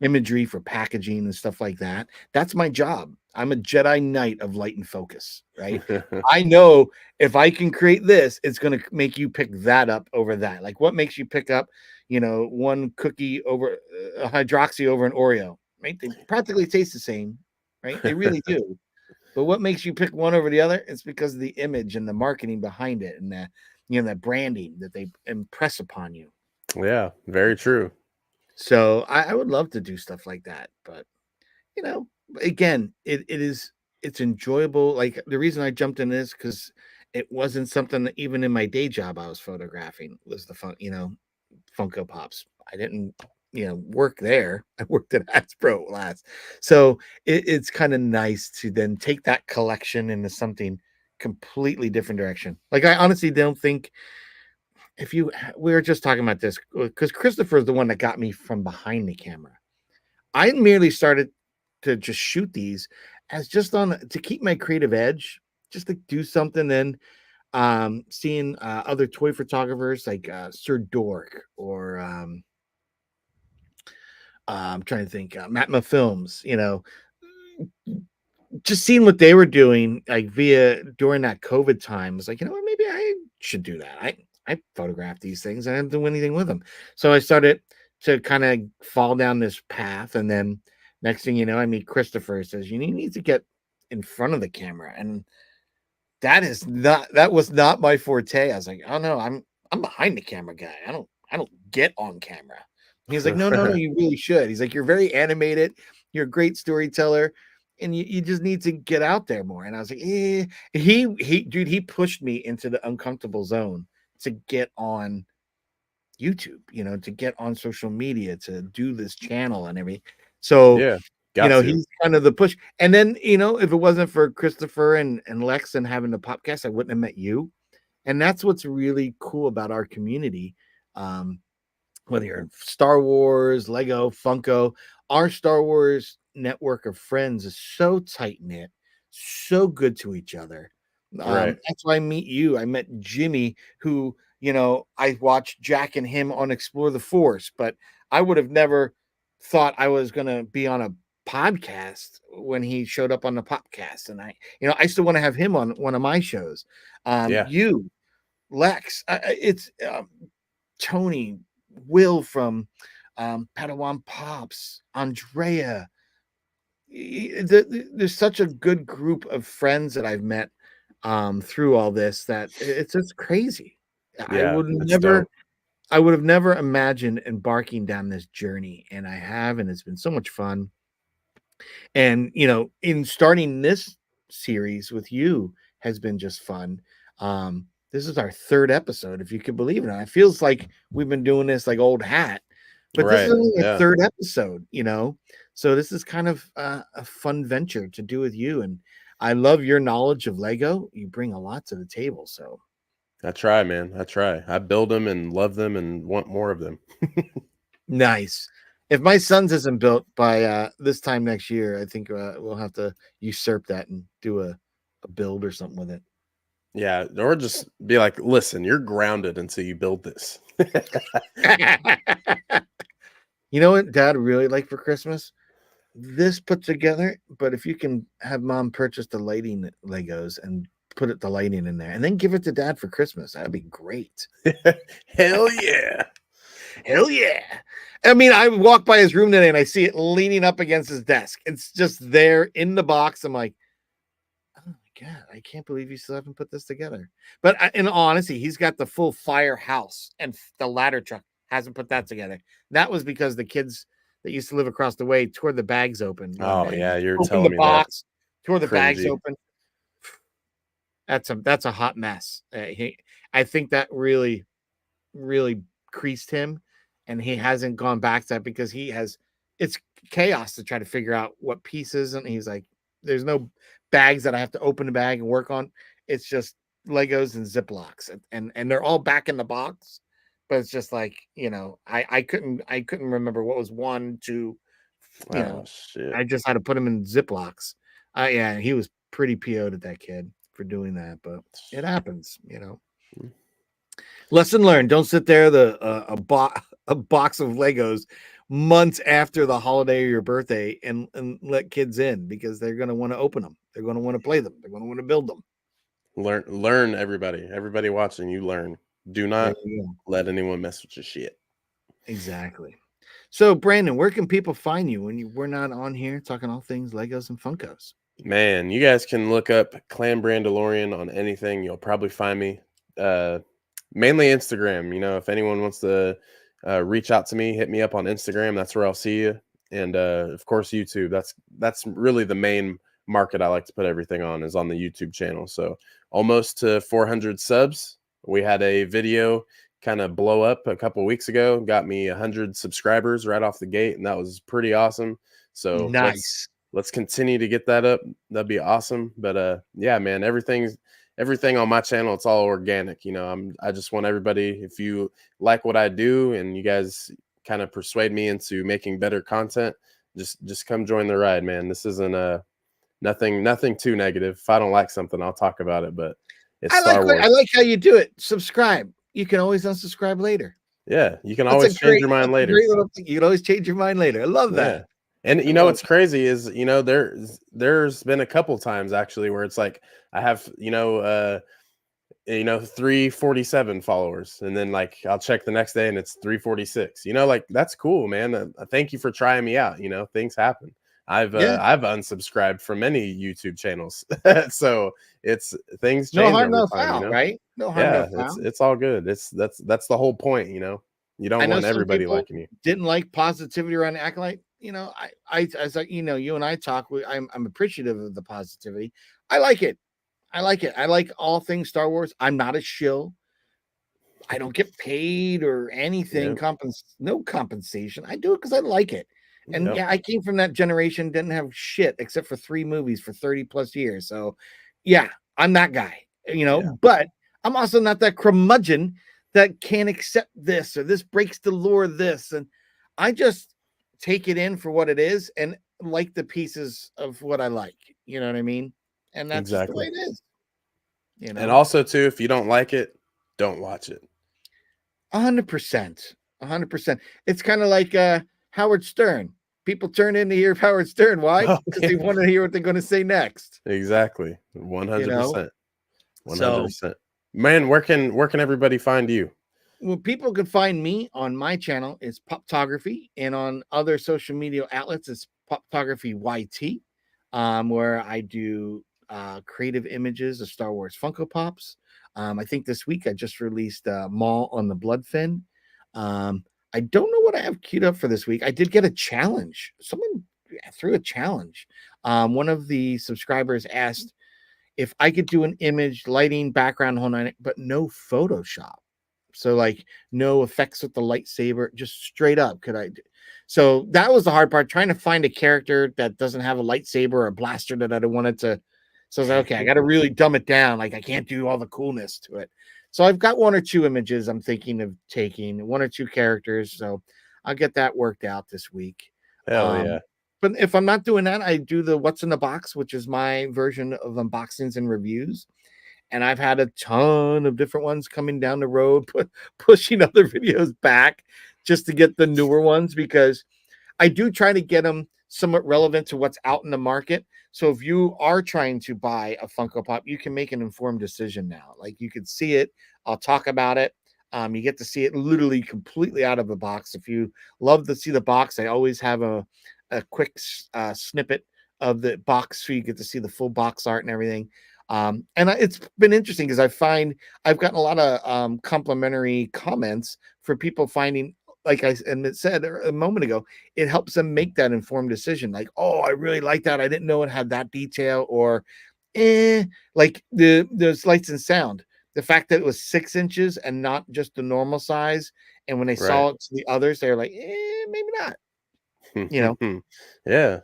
imagery for packaging and stuff like that. That's my job. I'm a Jedi Knight of light and focus, right? I know if I can create this, it's going to make you pick that up over that. Like what makes you pick up, one cookie over a hydroxy over an Oreo, right? They practically taste the same, right? They really do. But what makes you pick one over the other? It's because of the image and the marketing behind it and the branding that they impress upon you. Yeah, very true. So I would love to do stuff like that, but you know, again, it's enjoyable. Like the reason I jumped in this because it wasn't something that even in my day job I was photographing was the Funko Pops. I didn't, work there. I worked at Hasbro last. So it's kind of nice to then take that collection into something completely different direction. Like I honestly don't think if you we were just talking about this because Christopher is the one that got me from behind the camera. I merely started to just shoot these as just on to keep my creative edge, just to do something. Then seeing other toy photographers like Sir Dork or I'm trying to think, Matma Films, just seeing what they were doing, like during that COVID time, was like, you know what, maybe I should do that. I photograph these things. I didn't do anything with them, so I started to kind of fall down this path. And then next thing you know, I meet Christopher. Says you need to get in front of the camera, and that was not my forte. I was like, oh no, I'm behind the camera guy. I don't get on camera. He's like, no, you really should. He's like, you're very animated, you're a great storyteller, and you just need to get out there more. And I was like, eh. He pushed me into the uncomfortable zone to get on YouTube, to get on social media, to do this channel and everything. So Yeah, got to. he's kind of the push. And then, if it wasn't for Christopher and Lex and having the podcast, I wouldn't have met you. And that's what's really cool about our community. Whether you're in Star Wars, Lego, Funko, our Star Wars network of friends is so tight knit, so good to each other. Right. That's why I meet you. I met Jimmy, who, I watched Jack and him on Explore the Force, but I would have never thought I was going to be on a podcast when he showed up on the podcast. And I still want to have him on one of my shows. Yeah. You, Lex, it's Tony, Will from Padawan Pops, Andrea. There's such a good group of friends that I've met through all this that it's just crazy. I Yeah, would it's never, dope. I would have never imagined embarking down this journey, and I have, and it's been so much fun. And in starting this series with you has been just fun. This is our third episode, if you could believe it. It feels like we've been doing this like old hat, but this is Right. only our Yeah. third episode. So this is kind of a fun venture to do with you. And I love your knowledge of Lego. You bring a lot to the table. So I try, man. I try. I build them and love them and want more of them. nice. If my son's isn't built by this time next year, I think we'll have to usurp that and do a build or something with it. Yeah, or just be like, listen, you're grounded until you build this. You know what Dad really like for Christmas? This put together, but if you can have Mom purchase the lighting Legos and put the lighting in there, and then give it to Dad for Christmas, that'd be great. Hell yeah. Hell yeah! I mean, I walk by his room today and I see it leaning up against his desk. It's just there in the box. I'm like, oh my God, I can't believe you still haven't put this together. But in all honesty, he's got the full firehouse and the ladder truck. Hasn't put that together. That was because the kids that used to live across the way tore the bags open one Oh day. yeah, you're Opened telling the me that. box, tore the bags Cringy. open. That's a hot mess. I think that really, really creased him, and he hasn't gone back to that because it's chaos to try to figure out what pieces. And he's like, there's no bags that I have to open the bag and work on. It's just Legos and Ziplocs, and they're all back in the box. But it's just like, I couldn't remember what was one, two, Oh shit. I just had to put him in Ziplocs. Yeah, he was pretty PO'd at that kid for doing that, but it happens. Mm. Lesson learned: don't sit there a box of Legos months after the holiday or your birthday and let kids in, because they're going to want to open them. They're going to want to play them. They're going to want to build them. Learn everybody watching, you learn. Do There not you go. let anyone mess with your shit. Exactly. So, Brandon, where can people find you when we're not on here talking all things Legos and Funkos? Man, you guys can look up Clan Brandalorian on anything. You'll probably find me. Mainly Instagram. If anyone wants to reach out to me, hit me up on Instagram. That's where I'll see you. And of course, YouTube. That's really the main market I like to put everything on, is on the YouTube channel. So almost to 400 subs. We had a video kind of blow up a couple weeks ago. Got me 100 subscribers right off the gate, and that was pretty awesome. So Nice. let's continue to get that up. That'd be awesome. But yeah, man, everything on my channel, it's all organic. I just want everybody, if you like what I do and you guys kind of persuade me into making better content, just come join the ride, man. This isn't nothing too negative. If I don't like something, I'll talk about it, but it's Star Wars. I like how you do it. Subscribe. You can always unsubscribe later. Yeah, you can always change your mind later. Great little thing. You can always change your mind later. I love that. And I know. what's crazy is, there's been a couple times actually where it's like I have, 347 followers, and then like I'll check the next day and it's 346. Like that's cool, man. Thank you for trying me out. Things happen. Yeah, I've unsubscribed from many YouTube channels. So it's things no change harm, over no time, foul, right? No harm, no yeah, foul. it's all good. That's the whole point. You I don't know want some everybody people liking you. didn't like positivity around Acolyte. As you and I talk, I'm appreciative of the positivity. I like it. I like it. I like all things Star Wars. I'm not a shill. I don't get paid or anything. Yep. No compensation. I do it because I like it. And Yep. yeah, I came from that generation, didn't have shit except for 3 movies for 30 plus years. So yeah, I'm that guy, Yeah. but I'm also not that curmudgeon that can't accept this or this breaks the lore of this. And I just take it in for what it is and like the pieces of what I like. You know what I mean? And that's just the way Exactly. it is, And also too, if you don't like it, don't watch it. 100%. 100%. It's kind of like Howard Stern. People turn in to hear Howard Stern. Why? Oh, Because yeah. they want to hear what they're going to say next. Exactly. You know? 100%. So 100%. Man, where can everybody find you? well, people can find me on my channel. It's Poptography, and on other social media outlets, it's Poptography YT, where I do creative images of Star Wars Funko Pops. I think this week I just released Maul on the Bloodfin. I don't know what I have queued up for this week. I did get a challenge. Someone threw a challenge. One of the subscribers asked if I could do an image, lighting, background, whole nine, but no Photoshop. So like no effects with the lightsaber, just straight up. Could I? So that was the hard part, trying to find a character that doesn't have a lightsaber or a blaster that I wanted to. So I was like, okay, I got to really dumb it down. Like I can't do all the coolness to it. So I've got 1 or 2 images I'm thinking of taking, 1 or 2 characters. So I'll get that worked out this week. Hell Um, yeah. but if I'm not doing that, I do the what's in the box, which is my version of unboxings and reviews. And I've had a ton of different ones coming down the road, pushing other videos back just to get the newer ones because I do try to get them somewhat relevant to what's out in the market. So if you are trying to buy a Funko Pop, you can make an informed decision now. Like you can see it, I'll talk about it. You get to see it literally completely out of the box. If you love to see the box, I always have a quick snippet of the box so you get to see the full box art and everything. It's been interesting because I find I've gotten a lot of complimentary comments for people finding, like I said a moment ago, it helps them make that informed decision. Like, oh, I really like that. I didn't know it had that detail, or like the lights and sound. The fact that it was 6 inches and not just the normal size, and when they Right. saw it to the others, they were like, maybe not. You know, Yeah.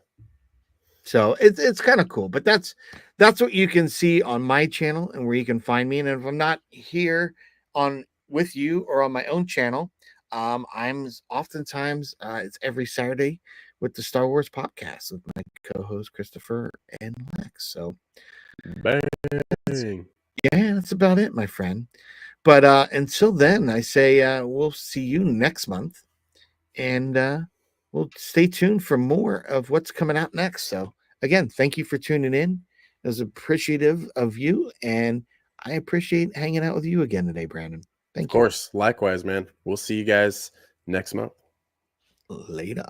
so it's kind of cool, but that's what you can see on my channel and where you can find me. And if I'm not here on with you or on my own channel, I'm oftentimes it's every Saturday with the Star Wars podcast with my co-host Christopher and Lex. So Bang. yeah, that's about it, my friend. But until then, I say we'll see you next month, and we'll stay tuned for more of what's coming out next. So, again, thank you for tuning in. I was appreciative of you, and I appreciate hanging out with you again today, Brandon. Of Thank you. course. Likewise, man. We'll see you guys next month. Later.